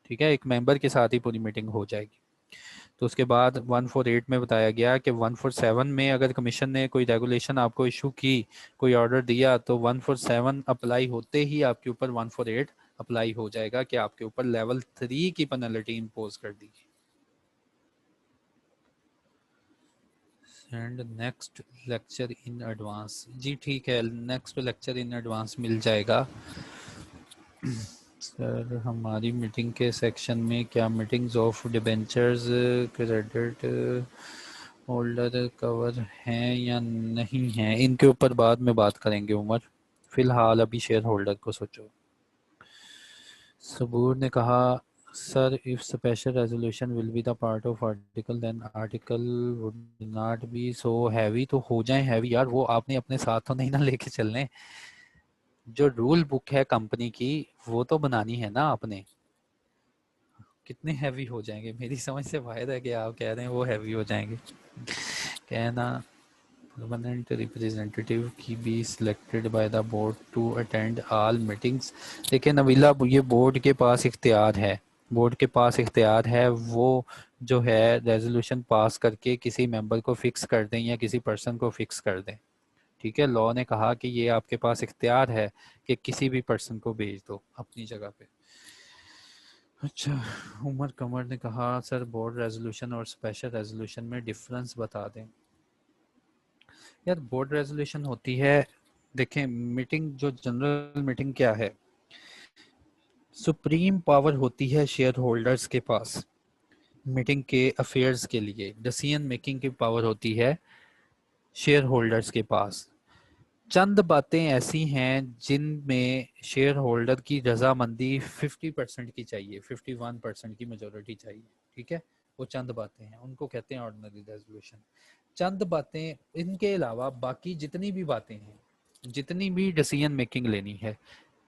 ठीक है, एक मेंबर के साथ ही पूरी मीटिंग हो जाएगी। तो उसके बाद 148 में बताया गया कि 147 में अगर कमीशन ने कोई रेगुलेशन आपको इशू की, कोई ऑर्डर दिया, तो 147 अप्लाई होते ही आपके ऊपर 148 अप्लाई हो जाएगा कि आपके ऊपर लेवल 3 की पेनल्टी इम्पोज कर दी। And next lecture in advance, जी ठीक है, नेक्स्ट लेक्चर इन एडवांस मिल जाएगा। सर हमारी मीटिंग के सेक्शन में क्या meetings of debentures credit holder cover हैं या नहीं हैं, इनके ऊपर बाद में बात करेंगे उमर, फिलहाल अभी शेयर होल्डर को सोचो। सबूर ने कहा sir if special resolution will be the part of article then article would not be so heavy. तो हो जाए हैवी यार, वो आपने अपने साथ तो नहीं ना लेके चलने, जो रूल बुक है कंपनी की वो तो बनानी है ना आपने। कितने हैवी हो जाएंगे, मेरी समझ से बाहर है कि आप कह रहे हैं वो हैवी हो जाएंगे। कहना परमानेंट रिप्रेजेंटेटिव की be selected by the board to attend all meetings. देखिए नबीला, ये बोर्ड के पास इख्तियार है, बोर्ड के पास इख्तियार है, वो जो है रेजोल्यूशन पास करके किसी मेंबर को फिक्स कर दें या किसी पर्सन को फिक्स कर दें। ठीक है, लॉ ने कहा कि ये आपके पास इख्तियार है कि किसी भी पर्सन को भेज दो अपनी जगह पे। अच्छा, उमर कमर ने कहा सर बोर्ड रेजोल्यूशन और स्पेशल रेजोल्यूशन में डिफरेंस बता दें। यार बोर्ड रेजोल्यूशन होती है, देखें मीटिंग जो जनरल मीटिंग क्या है, सुप्रीम पावर होती है शेयर होल्डर्स के पास मीटिंग के अफेयर्स के लिए, डिसीजन मेकिंग की पावर होती है शेयर होल्डर्स के पास। चंद बातें ऐसी हैं जिनमें शेयर होल्डर की रजामंदी 50% की चाहिए, 51% की मेजोरिटी चाहिए। ठीक है, वो चंद बातें हैं, उनको कहते हैं ऑर्डिनरी रेजोल्यूशन। चंद बातें, इनके अलावा बाकी जितनी भी बातें हैं, जितनी भी डिसीजन मेकिंग लेनी है,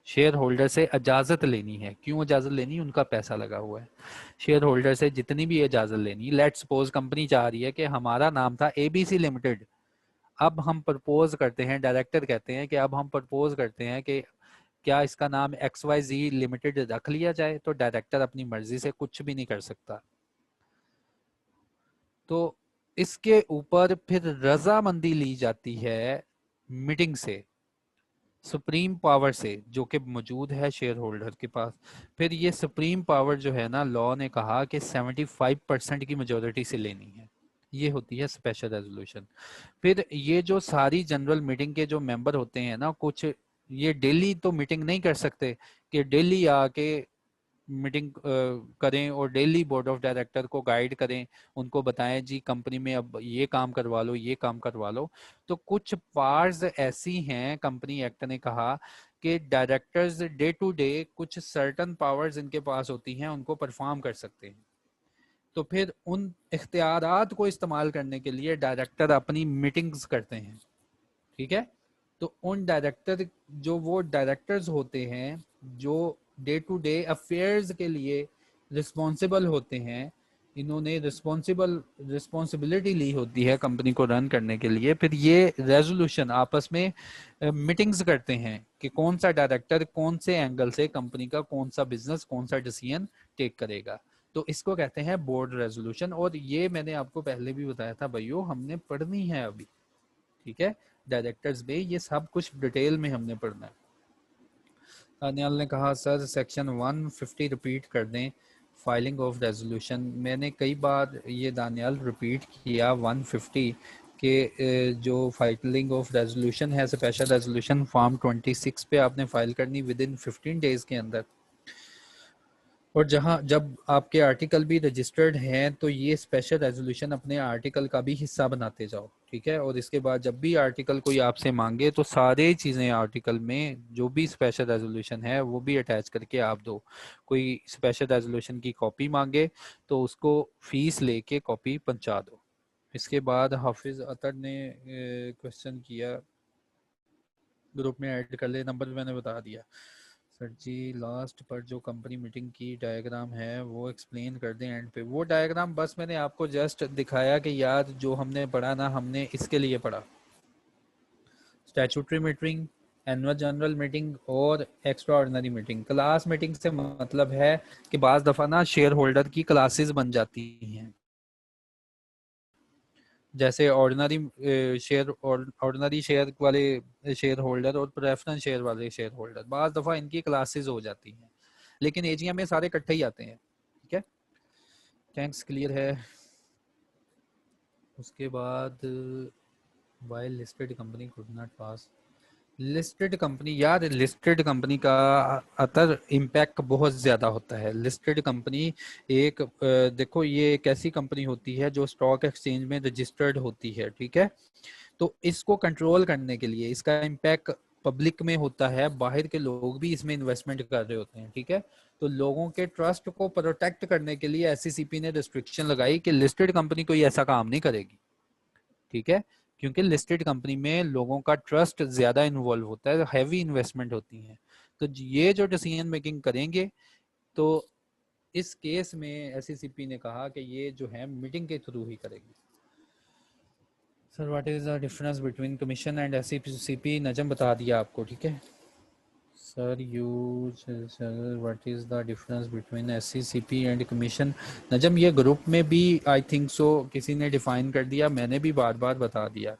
शेयर होल्डर से इजाज़त लेनी है। क्यों इजाज़त लेनी है, उनका पैसा लगा हुआ है। शेयर होल्डर से जितनी भी इजाज़त लेनी, लेट सपोज कंपनी चाह रही है कि हमारा नाम था एबीसी लिमिटेड, अब हम प्रपोज करते हैं, डायरेक्टर कहते हैं कि अब हम प्रपोज करते हैं कि क्या इसका नाम XYZ लिमिटेड रख लिया जाए, तो डायरेक्टर अपनी मर्जी से कुछ भी नहीं कर सकता। तो इसके ऊपर फिर रजामंदी ली जाती है मीटिंग से, सुप्रीम पावर से, जो कि मौजूद है शेयर होल्डर के पास। फिर ये सुप्रीम पावर जो है ना, लॉ ने कहा कि 75% की मेजोरिटी से लेनी है, ये होती है स्पेशल रेजोल्यूशन। फिर ये जो सारी जनरल मीटिंग के जो मेंबर होते हैं ना, कुछ ये डेली तो मीटिंग नहीं कर सकते कि डेली आके मीटिंग करें और डेली बोर्ड ऑफ डायरेक्टर को गाइड करें, उनको बताएं जी कंपनी में अब ये काम करवा लो, ये काम करवा लो। तो कुछ पावर्स ऐसी हैं, कंपनी एक्ट ने कहा कि डायरेक्टर्स डे टू डे कुछ सर्टन पावर्स इनके पास होती हैं, उनको परफॉर्म कर सकते हैं। तो फिर उन इख्तियारात को इस्तेमाल करने के लिए डायरेक्टर अपनी मीटिंग्स करते हैं। ठीक है, तो उन डायरेक्टर, जो वो डायरेक्टर्स होते हैं जो डे टू डे अफेयर्स के लिए रिस्पॉन्सिबल होते हैं, इन्होंने रिस्पॉन्सिबिलिटी ली होती है कंपनी को रन करने के लिए, फिर ये रेजोल्यूशन आपस में मीटिंग्स करते हैं कि कौन सा डायरेक्टर कौन से एंगल से कंपनी का कौन सा बिजनेस कौन सा डिसीजन टेक करेगा। तो इसको कहते हैं बोर्ड रेजोल्यूशन, और ये मैंने आपको पहले भी बताया था भाइयों, हमने पढ़नी है अभी, ठीक है। डायरेक्टर्स में ये सब कुछ डिटेल में हमने पढ़ना है। दानियाल ने कहा सर सेक्शन 150 रिपीट कर दें, फाइलिंग ऑफ रेजोल्यूशन। मैंने कई बार ये दानियाल रिपीट किया 150 के जो फाइलिंग ऑफ रेजोल्यूशन है, स्पेशल रेजोल्यूशन फॉर्म 26 पे आपने फाइल करनी विद इन 15 डेज के अंदर। और जहां जब आपके आर्टिकल भी रजिस्टर्ड हैं तो ये स्पेशल रेजोल्यूशन अपने आर्टिकल का भी हिस्सा बनाते जाओ, ठीक है। और इसके बाद जब भी आर्टिकल कोई आपसे मांगे तो सारे चीज़ें आर्टिकल में जो भी स्पेशल रेजोल्यूशन है वो भी अटैच करके आप दो। कोई स्पेशल रेजोल्यूशन की कॉपी मांगे तो उसको फीस लेके कॉपी पहुंचा दो। इसके बाद हाफिज अतर ने क्वेश्चन किया, ग्रुप में ऐड कर ले, नंबर मैंने बता दिया। सर जी लास्ट पर जो कंपनी मीटिंग की डायग्राम है वो एक्सप्लेन कर दें एंड पे। वो डायग्राम बस मैंने आपको जस्ट दिखाया कि यार जो हमने पढ़ा ना, हमने इसके लिए पढ़ा, statutory meeting, annual general meeting और extraordinary meeting. Class meeting से मतलब है कि बाज़ दफ़ा ना शेयर होल्डर की क्लासेस बन जाती हैं, जैसे ऑर्डिनरी शेयर वाले शेयर होल्डर और प्रेफरेंस शेयर वाले शेयर होल्डर, बाज़ दफ़ा इनकी क्लासेस हो जाती हैं, लेकिन एजीएम में सारे इकट्ठे ही आते हैं, ठीक है। थैंक्स, क्लियर है। उसके बाद while listed company could not pass. Listed company, यार लिस्टेड कंपनी का अतर इम्पैक्ट बहुत ज़्यादा होता है। लिस्टेड कंपनी एक देखो ये एक ऐसी कंपनी होती है जो स्टॉक एक्सचेंज में रजिस्टर्ड होती है, ठीक है। तो इसको कंट्रोल करने के लिए इसका इम्पैक्ट पब्लिक में होता है, बाहर के लोग भी इसमें इन्वेस्टमेंट कर रहे होते हैं, ठीक है। तो लोगों के ट्रस्ट को प्रोटेक्ट करने के लिए एससीसीपी ने रिस्ट्रिक्शन लगाई कि लिस्टेड कंपनी कोई ऐसा काम नहीं करेगी, ठीक है। क्योंकि लिस्टेड कंपनी में लोगों का ट्रस्ट ज्यादा इन्वॉल्व होता है, हैवी इन्वेस्टमेंट होती है। तो ये जो डिसीजन मेकिंग करेंगे, तो इस केस में एससीसीपी ने कहा कि ये जो है मीटिंग के थ्रू ही करेगी। Sir what is the difference between commission and SCCP, Najam बता दिया आपको, ठीक है। Sir sir what is the difference between SCCP and commission, Najam ये ग्रुप में भी आई थिंक सो किसी ने डिफाइन कर दिया, मैंने भी बार बार बता दिया।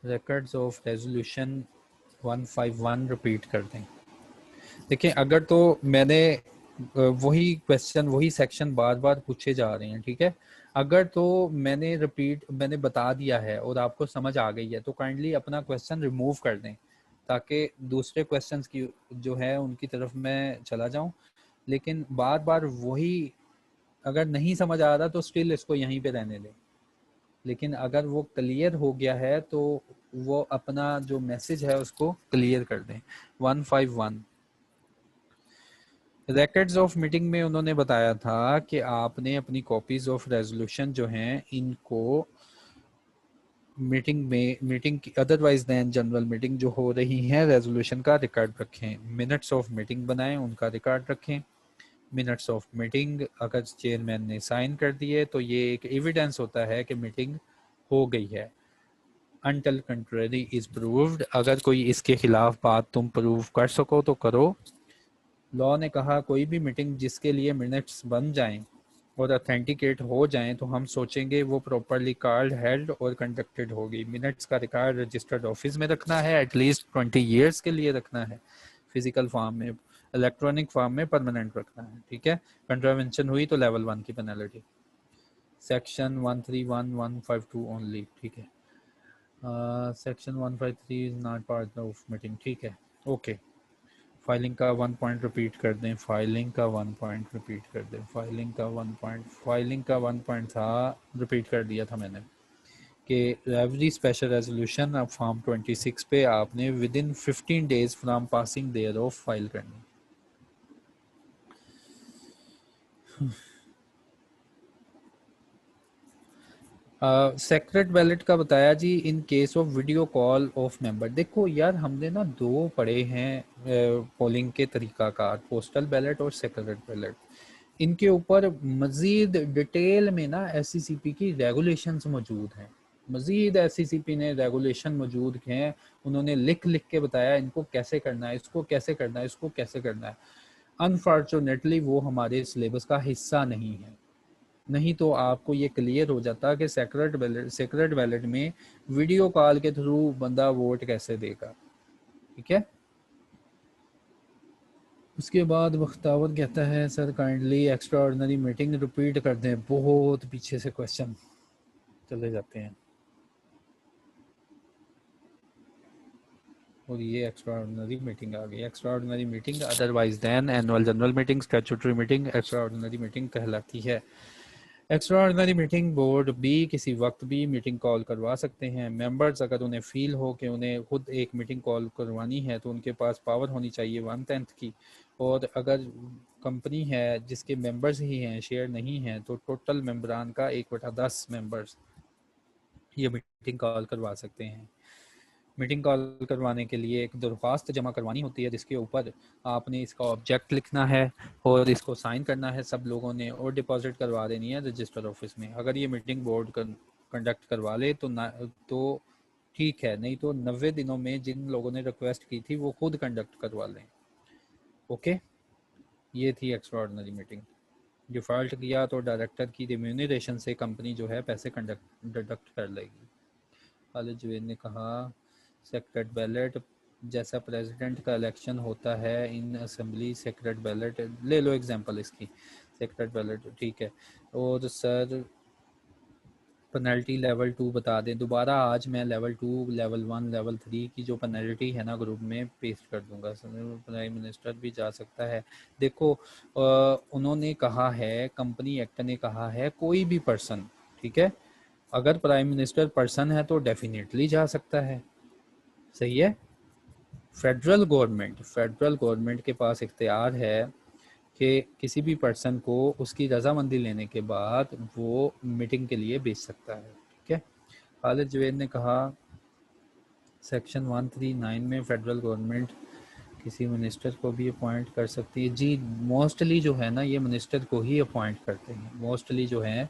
रिकॉर्ड्स ऑफ रेजोल्यूशन 151 रिपीट कर दें। देखिए अगर तो मैंने वही क्वेश्चन वही सेक्शन बार बार पूछे जा रहे हैं, ठीक है। अगर तो मैंने बता दिया है और आपको समझ आ गई है तो काइंडली अपना क्वेश्चन रिमूव कर दें, ताकि दूसरे क्वेश्चंस की जो है उनकी तरफ मैं चला जाऊं। लेकिन बार बार वही अगर नहीं समझ आ रहा तो स्टिल इसको यहीं पे रहने दें। लेकिन अगर वो क्लियर हो गया है तो वो अपना जो मैसेज है उसको क्लियर कर दें। 151 रिकॉर्ड्स ऑफ मीटिंग में उन्होंने बताया था कि आपने अपनी कॉपीज ऑफ रेजोल्यूशन जो हैं इनको मीटिंग की अदरवाइज दैन जनरल मीटिंग जो हो रही है रेजोल्यूशन का रिकॉर्ड रखें। मिनट्स ऑफ मीटिंग बनाएं, उनका रिकॉर्ड रखें। मिनट्स ऑफ मीटिंग अगर चेयरमैन ने साइन कर दिए तो ये एक एविडेंस होता है कि मीटिंग हो गई है। अनटिल कंट्रेरी इज प्रूव्ड, अगर कोई इसके खिलाफ बात तुम प्रूव कर सको तो करो। लॉ ने कहा कोई भी मीटिंग जिसके लिए मिनट्स बन जाएं और ऑथेंटिकेट हो जाएं तो हम सोचेंगे वो प्रॉपरली कॉल्ड, हेल्ड और कंडक्टेड होगी। मिनट्स का रिकॉर्ड रजिस्टर्ड ऑफिस में रखना है, एटलीस्ट 20 ईयर्स के लिए रखना है, फिजिकल फॉर्म में, इलेक्ट्रॉनिक फॉर्म में परमानेंट रखना है, ठीक है। कंट्रावेंशन हुई तो लेवल 1 की पेनल्टी। सेक्शन 131-152 ओनली, ठीक है। Section 153 is not part of meeting, ठीक है, ओके। फाइलिंग का 1 पॉइंट रिपीट कर दें, फाइलिंग का 1 पॉइंट रिपीट कर दें, फाइलिंग का 1 पॉइंट था, रिपीट कर दिया था मैंने कि एवरी स्पेशल रेजोल्यूशन अब फॉर्म 26 पे आपने within 15 days from passing thereof file करनी। सेक्रेट बैलेट का बताया जी, in case of video call of member. देखो यार, हमने ना दो पढ़े हैं पोलिंग के तरीकाकार, पोस्टल बैलेट और सेक्रेट बैलेट। इनके ऊपर मजीद डिटेल में ना एससीसीपी की रेगुलेशंस मौजूद हैं। मजीद एससीसीपी ने रेगुलेशन मौजूद हैं, उन्होंने लिख लिख के बताया इनको कैसे करना है, इसको कैसे करना है, इसको कैसे करना है। अनफॉर्चुनेटली वो हमारे सिलेबस का हिस्सा नहीं है, नहीं तो आपको ये क्लियर हो जाता कि सेक्रेट बैलेट में वीडियो कॉल के थ्रू बंदा वोट कैसे देगा। ठीक है। उसके बाद बख्तावर कहता है sir kindly extra ordinary meeting repeat कर दें, बहुत पीछे से क्वेश्चन चले जाते हैं। और ये एक्स्ट्रा ऑर्डिनरी मीटिंग आ गई। Extraordinary meeting otherwise than annual general meeting, statutory meeting extraordinary meeting कहलाती है। एक्स्ट्रा ऑर्डिनरी मीटिंग बोर्ड भी किसी वक्त भी मीटिंग कॉल करवा सकते हैं। मेंबर्स अगर उन्हें फील हो कि उन्हें खुद एक मीटिंग कॉल करवानी है तो उनके पास पावर होनी चाहिए 1/10 की। और अगर कंपनी है जिसके मेंबर्स ही हैं, शेयर नहीं हैं, तो टोटल मेंबरान का 1/10 मेंबर्स ये मीटिंग कॉल करवा सकते हैं। मीटिंग कॉल करवाने के लिए एक दरख्वास्त जमा करवानी होती है जिसके ऊपर आपने इसका ऑब्जेक्ट लिखना है और इसको साइन करना है सब लोगों ने, और डिपॉजिट करवा देनी है रजिस्टर ऑफिस में। अगर ये मीटिंग बोर्ड कंडक्ट करवा ले तो ठीक है, नहीं तो 90 दिनों में जिन लोगों ने रिक्वेस्ट की थी वो खुद कंडक्ट करवा लें। ओके, ये थी एक्स्ट्रा ऑर्डिनरी मीटिंग। डिफ़ॉल्ट किया तो डायरेक्टर की रिम्यूनरेशन से कंपनी जो है पैसे डिडक्ट कर लेगी। खालिद जुबैर ने कहा सेक्रेट बैलेट जैसा प्रेसिडेंट का इलेक्शन होता है इन असेंबली, सेक्रेट बैलेट ले लो एग्जांपल इसकी, सेक्रेट बैलेट ठीक है। और सर पेनल्टी लेवल 2 बता दें दोबारा, आज मैं लेवल 2, लेवल 1, लेवल 3 की जो पेनल्टी है ना ग्रुप में पेस्ट कर दूंगा। प्राइम मिनिस्टर भी जा सकता है। देखो उन्होंने कहा है, कंपनी एक्ट ने कहा है कोई भी पर्सन, ठीक है, अगर प्राइम मिनिस्टर पर्सन है तो डेफिनेटली जा सकता है। सही है। फेडरल गवर्नमेंट के पास इख्तियार है कि किसी भी पर्सन को उसकी रजामंदी लेने के बाद वो मीटिंग के लिए भेज सकता है। ठीक है। खालिद जुबैर ने कहा सेक्शन 139 में फेडरल गवर्नमेंट किसी मिनिस्टर को भी अपॉइंट कर सकती है। जी मोस्टली जो है ना ये मिनिस्टर को ही अपॉइंट करते हैं, मोस्टली जो है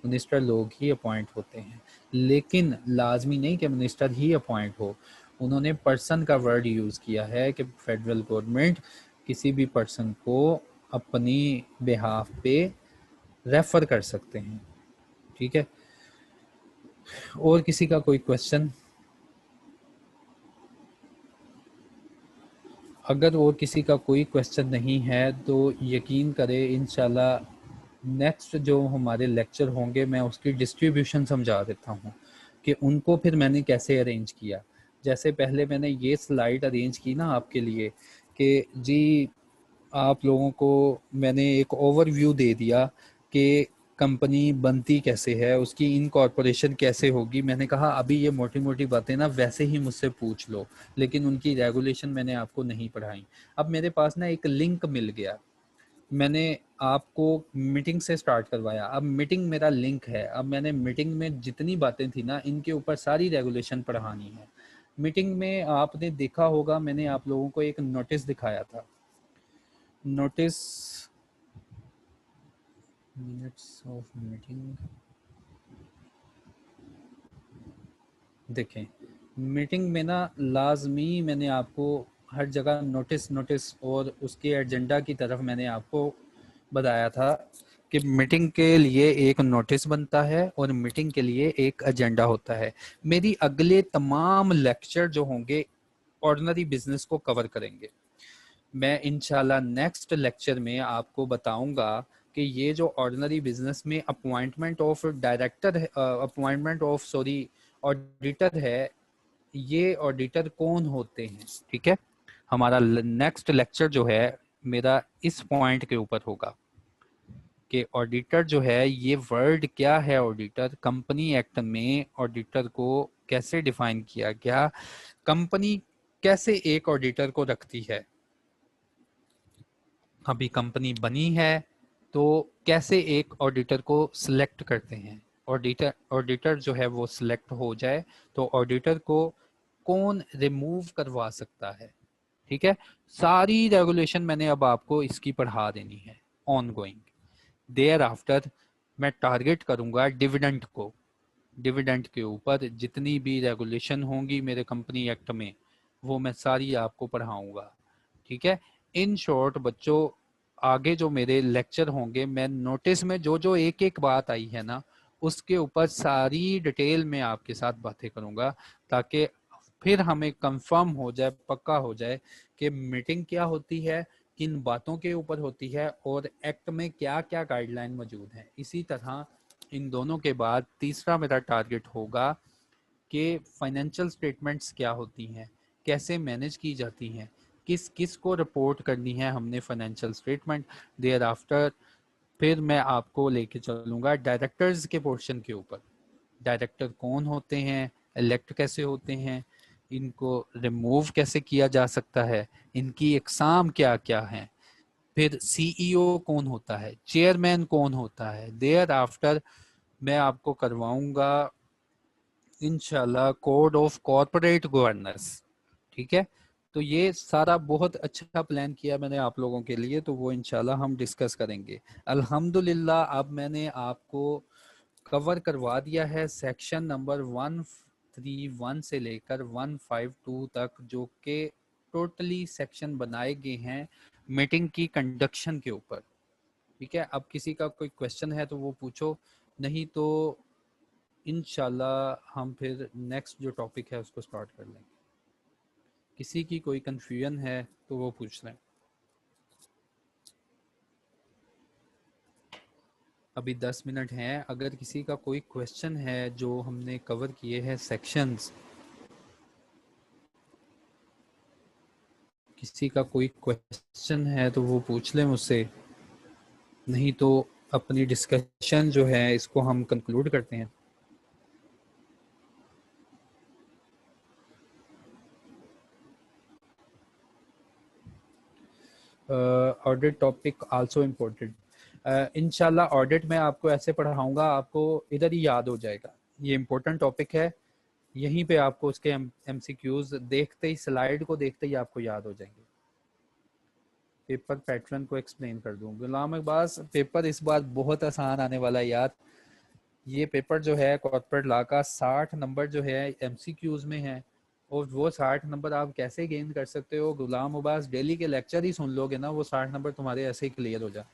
मिनिस्टर लोग ही अपॉइंट होते हैं, लेकिन लाजमी नहीं कि मिनिस्टर ही अपॉइंट हो। उन्होंने पर्सन का वर्ड यूज़ किया है कि फेडरल गवर्नमेंट किसी भी पर्सन को अपनी बिहाफ पे रेफर कर सकते हैं। ठीक है। और किसी का कोई क्वेश्चन? अगर और किसी का कोई क्वेश्चन नहीं है तो यकीन करें इंशाल्लाह नेक्स्ट जो हमारे लेक्चर होंगे मैं उसकी डिस्ट्रीब्यूशन समझा देता हूँ कि उनको फिर मैंने कैसे अरेंज किया। जैसे पहले मैंने ये स्लाइड अरेंज की ना आपके लिए कि जी आप लोगों को मैंने एक ओवरव्यू दे दिया कि कंपनी बनती कैसे है, उसकी इनकॉर्पोरेशन कैसे होगी। मैंने कहा अभी ये मोटी मोटी बातें ना वैसे ही मुझसे पूछ लो, लेकिन उनकी रेगुलेशन मैंने आपको नहीं पढ़ाई। अब मेरे पास ना एक लिंक मिल गया, मैंने आपको मीटिंग से स्टार्ट करवाया, अब मीटिंग मेरा लिंक है। अब मैंने मीटिंग में जितनी बातें थी ना इनके ऊपर सारी रेगुलेशन पढ़ानी है। मीटिंग में आपने देखा होगा मैंने आप लोगों को एक नोटिस दिखाया था, नोटिस मिनट्स ऑफ मीटिंग। देखें मीटिंग में ना लाजमी मैंने आपको हर जगह नोटिस नोटिस और उसके एजेंडा की तरफ मैंने आपको बताया था कि मीटिंग के लिए एक नोटिस बनता है और मीटिंग के लिए एक एजेंडा होता है। मेरी अगले तमाम लेक्चर जो होंगे ऑर्डिनरी बिजनेस को कवर करेंगे। मैं इंशाल्लाह नेक्स्ट लेक्चर में आपको बताऊंगा कि ये जो ऑर्डिनरी बिजनेस में अपॉइंटमेंट ऑफ डायरेक्टर है, अपॉइंटमेंट ऑफ सॉरी ऑडिटर है, ये ऑडिटर कौन होते हैं। ठीक है। हमारा नेक्स्ट लेक्चर जो है मेरा इस पॉइंट के ऊपर होगा कि ऑडिटर जो है ये वर्ड क्या है, ऑडिटर कंपनी एक्ट में ऑडिटर को कैसे डिफाइन किया गया, कंपनी कैसे एक ऑडिटर को रखती है, अभी कंपनी बनी है तो कैसे एक ऑडिटर को सिलेक्ट करते हैं। ऑडिटर जो है वो सिलेक्ट हो जाए तो ऑडिटर को कौन रिमूव करवा सकता है, ठीक है। सारी रेगुलेशन मैंने अब आपको इसकी पढ़ा देनी है ऑन गोइंग। देयर आफ्टर मैं टारगेट करूंगा डिविडेंड को, डिविडेंड के ऊपर जितनी भी रेगुलेशन होंगी मेरे कंपनी एक्ट में वो मैं सारी आपको पढ़ाऊंगा, ठीक है। इन शॉर्ट बच्चों, आगे जो मेरे लेक्चर होंगे मैं नोटिस में जो जो एक एक बात आई है ना उसके ऊपर सारी डिटेल में आपके साथ बातें करूंगा, ताकि फिर हमें कंफर्म हो जाए, पक्का हो जाए कि मीटिंग क्या होती है, किन बातों के ऊपर होती है और एक्ट में क्या क्या गाइडलाइन मौजूद है। इसी तरह इन दोनों के बाद तीसरा मेरा टारगेट होगा कि फाइनेंशियल स्टेटमेंट्स क्या होती हैं, कैसे मैनेज की जाती हैं, किस किस को रिपोर्ट करनी है हमने फाइनेंशियल स्टेटमेंट। देयर आफ्टर फिर मैं आपको लेके चलूंगा डायरेक्टर्स के पोर्शन के ऊपर। डायरेक्टर कौन होते हैं, इलेक्ट कैसे होते हैं, इनको रिमूव कैसे किया जा सकता है, इनकी एग्जाम क्या क्या है, फिर सीईओ कौन होता है, चेयरमैन कौन होता है। देयर आफ्टर मैं आपको करवाऊंगा इंशाल्लाह कोड ऑफ कॉरपोरेट गवर्नेंस, ठीक है। तो ये सारा बहुत अच्छा प्लान किया मैंने आप लोगों के लिए, तो वो इंशाल्लाह हम डिस्कस करेंगे। अल्हम्दुलिल्लाह अब मैंने आपको कवर करवा दिया है सेक्शन नंबर 131 से लेकर 152 तक, जो कि टोटली सेक्शन बनाए गए हैं मीटिंग की कंडक्शन के ऊपर, ठीक है। अब किसी का कोई क्वेश्चन है तो वो पूछो, नहीं तो इंशाल्लाह हम फिर नेक्स्ट जो टॉपिक है उसको स्टार्ट कर लेंगे। किसी की कोई कंफ्यूजन है तो वो पूछ लें। अभी 10 मिनट हैं, अगर किसी का कोई क्वेश्चन है जो हमने कवर किए हैं सेक्शंस, किसी का कोई क्वेश्चन है तो वो पूछ लें मुझसे, नहीं तो अपनी डिस्कशन जो है इसको हम कंक्लूड करते हैं। Audit topic also important. इंशाल्लाह ऑडिट में आपको ऐसे पढ़ाऊंगा आपको इधर ही याद हो जाएगा। ये इम्पोर्टेंट टॉपिक है, यहीं पे आपको उसके एमसीक्यूज देखते ही, स्लाइड को देखते ही आपको याद हो जाएंगे। पेपर पैटर्न को एक्सप्लेन कर दूं गुलाम अब्बास, पेपर इस बार बहुत आसान आने वाला है यार। ये पेपर जो है कॉर्पोरेट लॉ का 60 नंबर जो है एमसीक्यूज में है, और वो 60 नंबर आप कैसे गेन कर सकते हो गुलाम अब्बास, डेली के लेक्चर ही सुन लोगे ना वो 60 नंबर तुम्हारे ऐसे ही क्लियर हो जाए।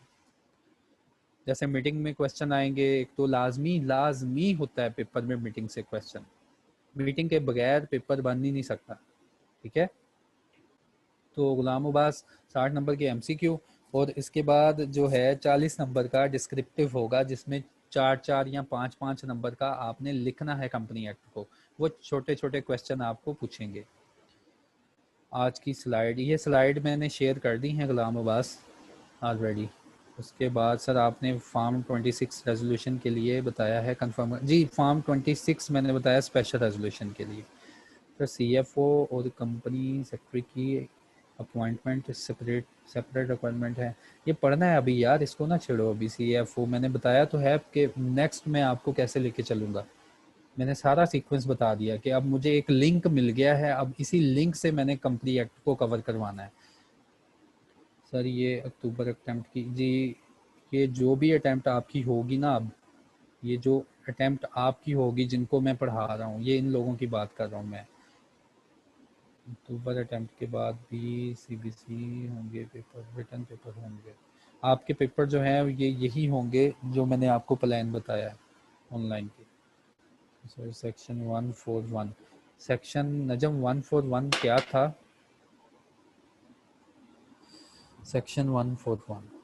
जैसे मीटिंग में क्वेश्चन आएंगे, एक तो लाजमी लाजमी होता है पेपर में मीटिंग से क्वेश्चन, मीटिंग के बगैर पेपर बन ही नहीं सकता, ठीक है। तो गुलाम अब्बास 60 नंबर के एमसीक्यू, और इसके बाद जो है 40 नंबर का डिस्क्रिप्टिव होगा, जिसमें 4 4 या 5 5 नंबर का आपने लिखना है कंपनी एक्ट को। वो छोटे छोटे क्वेश्चन आपको पूछेंगे। आज की स्लाइड, ये स्लाइड मैंने शेयर कर दी है गुलाम अब्बास ऑलरेडी। उसके बाद सर आपने फार्म 26 रेजोल्यूशन के लिए बताया है कंफर्म जी, फार्म 26 मैंने बताया स्पेशल रेजोल्यूशन के लिए। सर सीएफओ और कंपनी सेक्रेटरी की अपॉइंटमेंट सेपरेट सेपरेट रिक्वायरमेंट है, ये पढ़ना है अभी यार, इसको ना छेड़ो अभी। सीएफओ मैंने बताया तो है कि नेक्स्ट मैं आपको कैसे लेके चलूँगा, मैंने सारा सीक्वेंस बता दिया कि अब मुझे एक लिंक मिल गया है, अब इसी लिंक से मैंने कंपनी एक्ट को कवर करवाना है। सर ये अक्टूबर अटैम्प्ट की जी, ये जो भी अटैम्प्ट आपकी होगी ना, अब ये जो अटैम्प्ट आपकी होगी जिनको मैं पढ़ा रहा हूँ, ये इन लोगों की बात कर रहा हूँ मैं। अक्टूबर अटैम्प्ट के बाद भी सीबीसी होंगे पेपर, रिटर्न पेपर होंगे आपके पेपर जो हैं ये यही होंगे जो मैंने आपको प्लान बताया है ऑनलाइन के। सर सेक्शन 141, सेक्शन नजम 141 क्या था? सेक्शन 141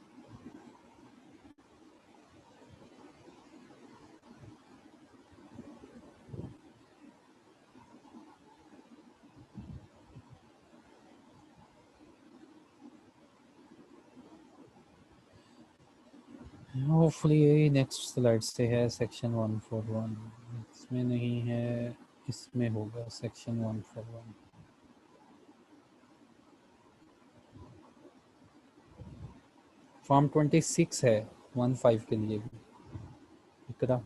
होपफुली यही नेक्स्ट स्लाइड से है। सेक्शन 141 इसमें नहीं है, इसमें होगा सेक्शन 141। फॉर्म 26 है 15 के लिए भी, Iqra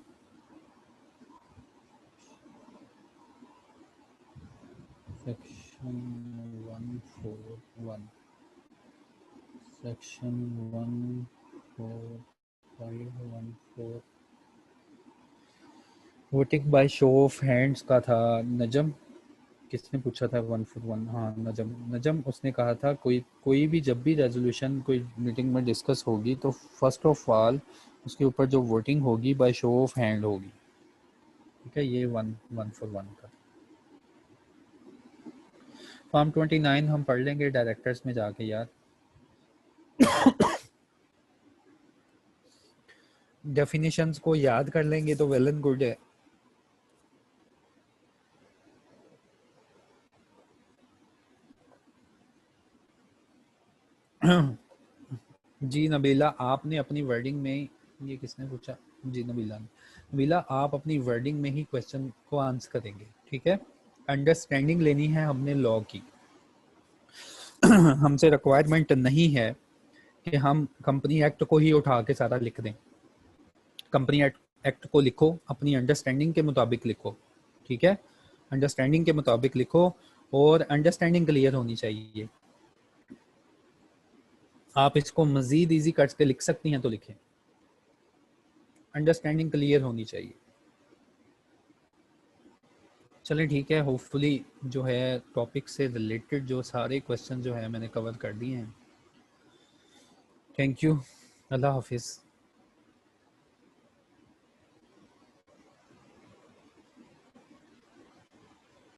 section 141 section 14514 voting by show of hands का था। नजम किसने पूछा था 141? हाँ नजम, नजम उसने कहा था कोई कोई भी जब भी रेजोल्यूशन कोई मीटिंग में डिस्कस होगी तो फर्स्ट ऑफ ऑल उसके ऊपर जो वोटिंग होगी बाय शो ऑफ हैंड होगी। ठीक है, ये 141 का। फॉर्म 29 हम पढ़ लेंगे डायरेक्टर्स में जाके यार। डेफिनेशंस को याद कर लेंगे तो वेल एंड गुड है। जी नबीला, आपने अपनी वर्डिंग में, ये किसने पूछा? जी नबीला ने। नबीला आप अपनी वर्डिंग में ही क्वेश्चन को आंसर करेंगे, ठीक है? अंडरस्टैंडिंग लेनी है हमने लॉ की। हमसे रिक्वायरमेंट नहीं है कि हम कंपनी एक्ट को ही उठा के सारा लिख दें। कंपनी एक्ट को लिखो, अपनी अंडरस्टैंडिंग के मुताबिक लिखो, ठीक है? अंडरस्टैंडिंग के मुताबिक लिखो और अंडरस्टैंडिंग क्लियर होनी चाहिए। आप इसको मजीद इजी करके लिख सकती हैं तो लिखें, अंडरस्टैंडिंग क्लियर होनी चाहिए। चलें ठीक है, होपफुली जो है टॉपिक से रिलेटेड जो सारे क्वेश्चन जो है मैंने कवर कर दिए हैं। थैंक यू, अल्लाह हाफिज़।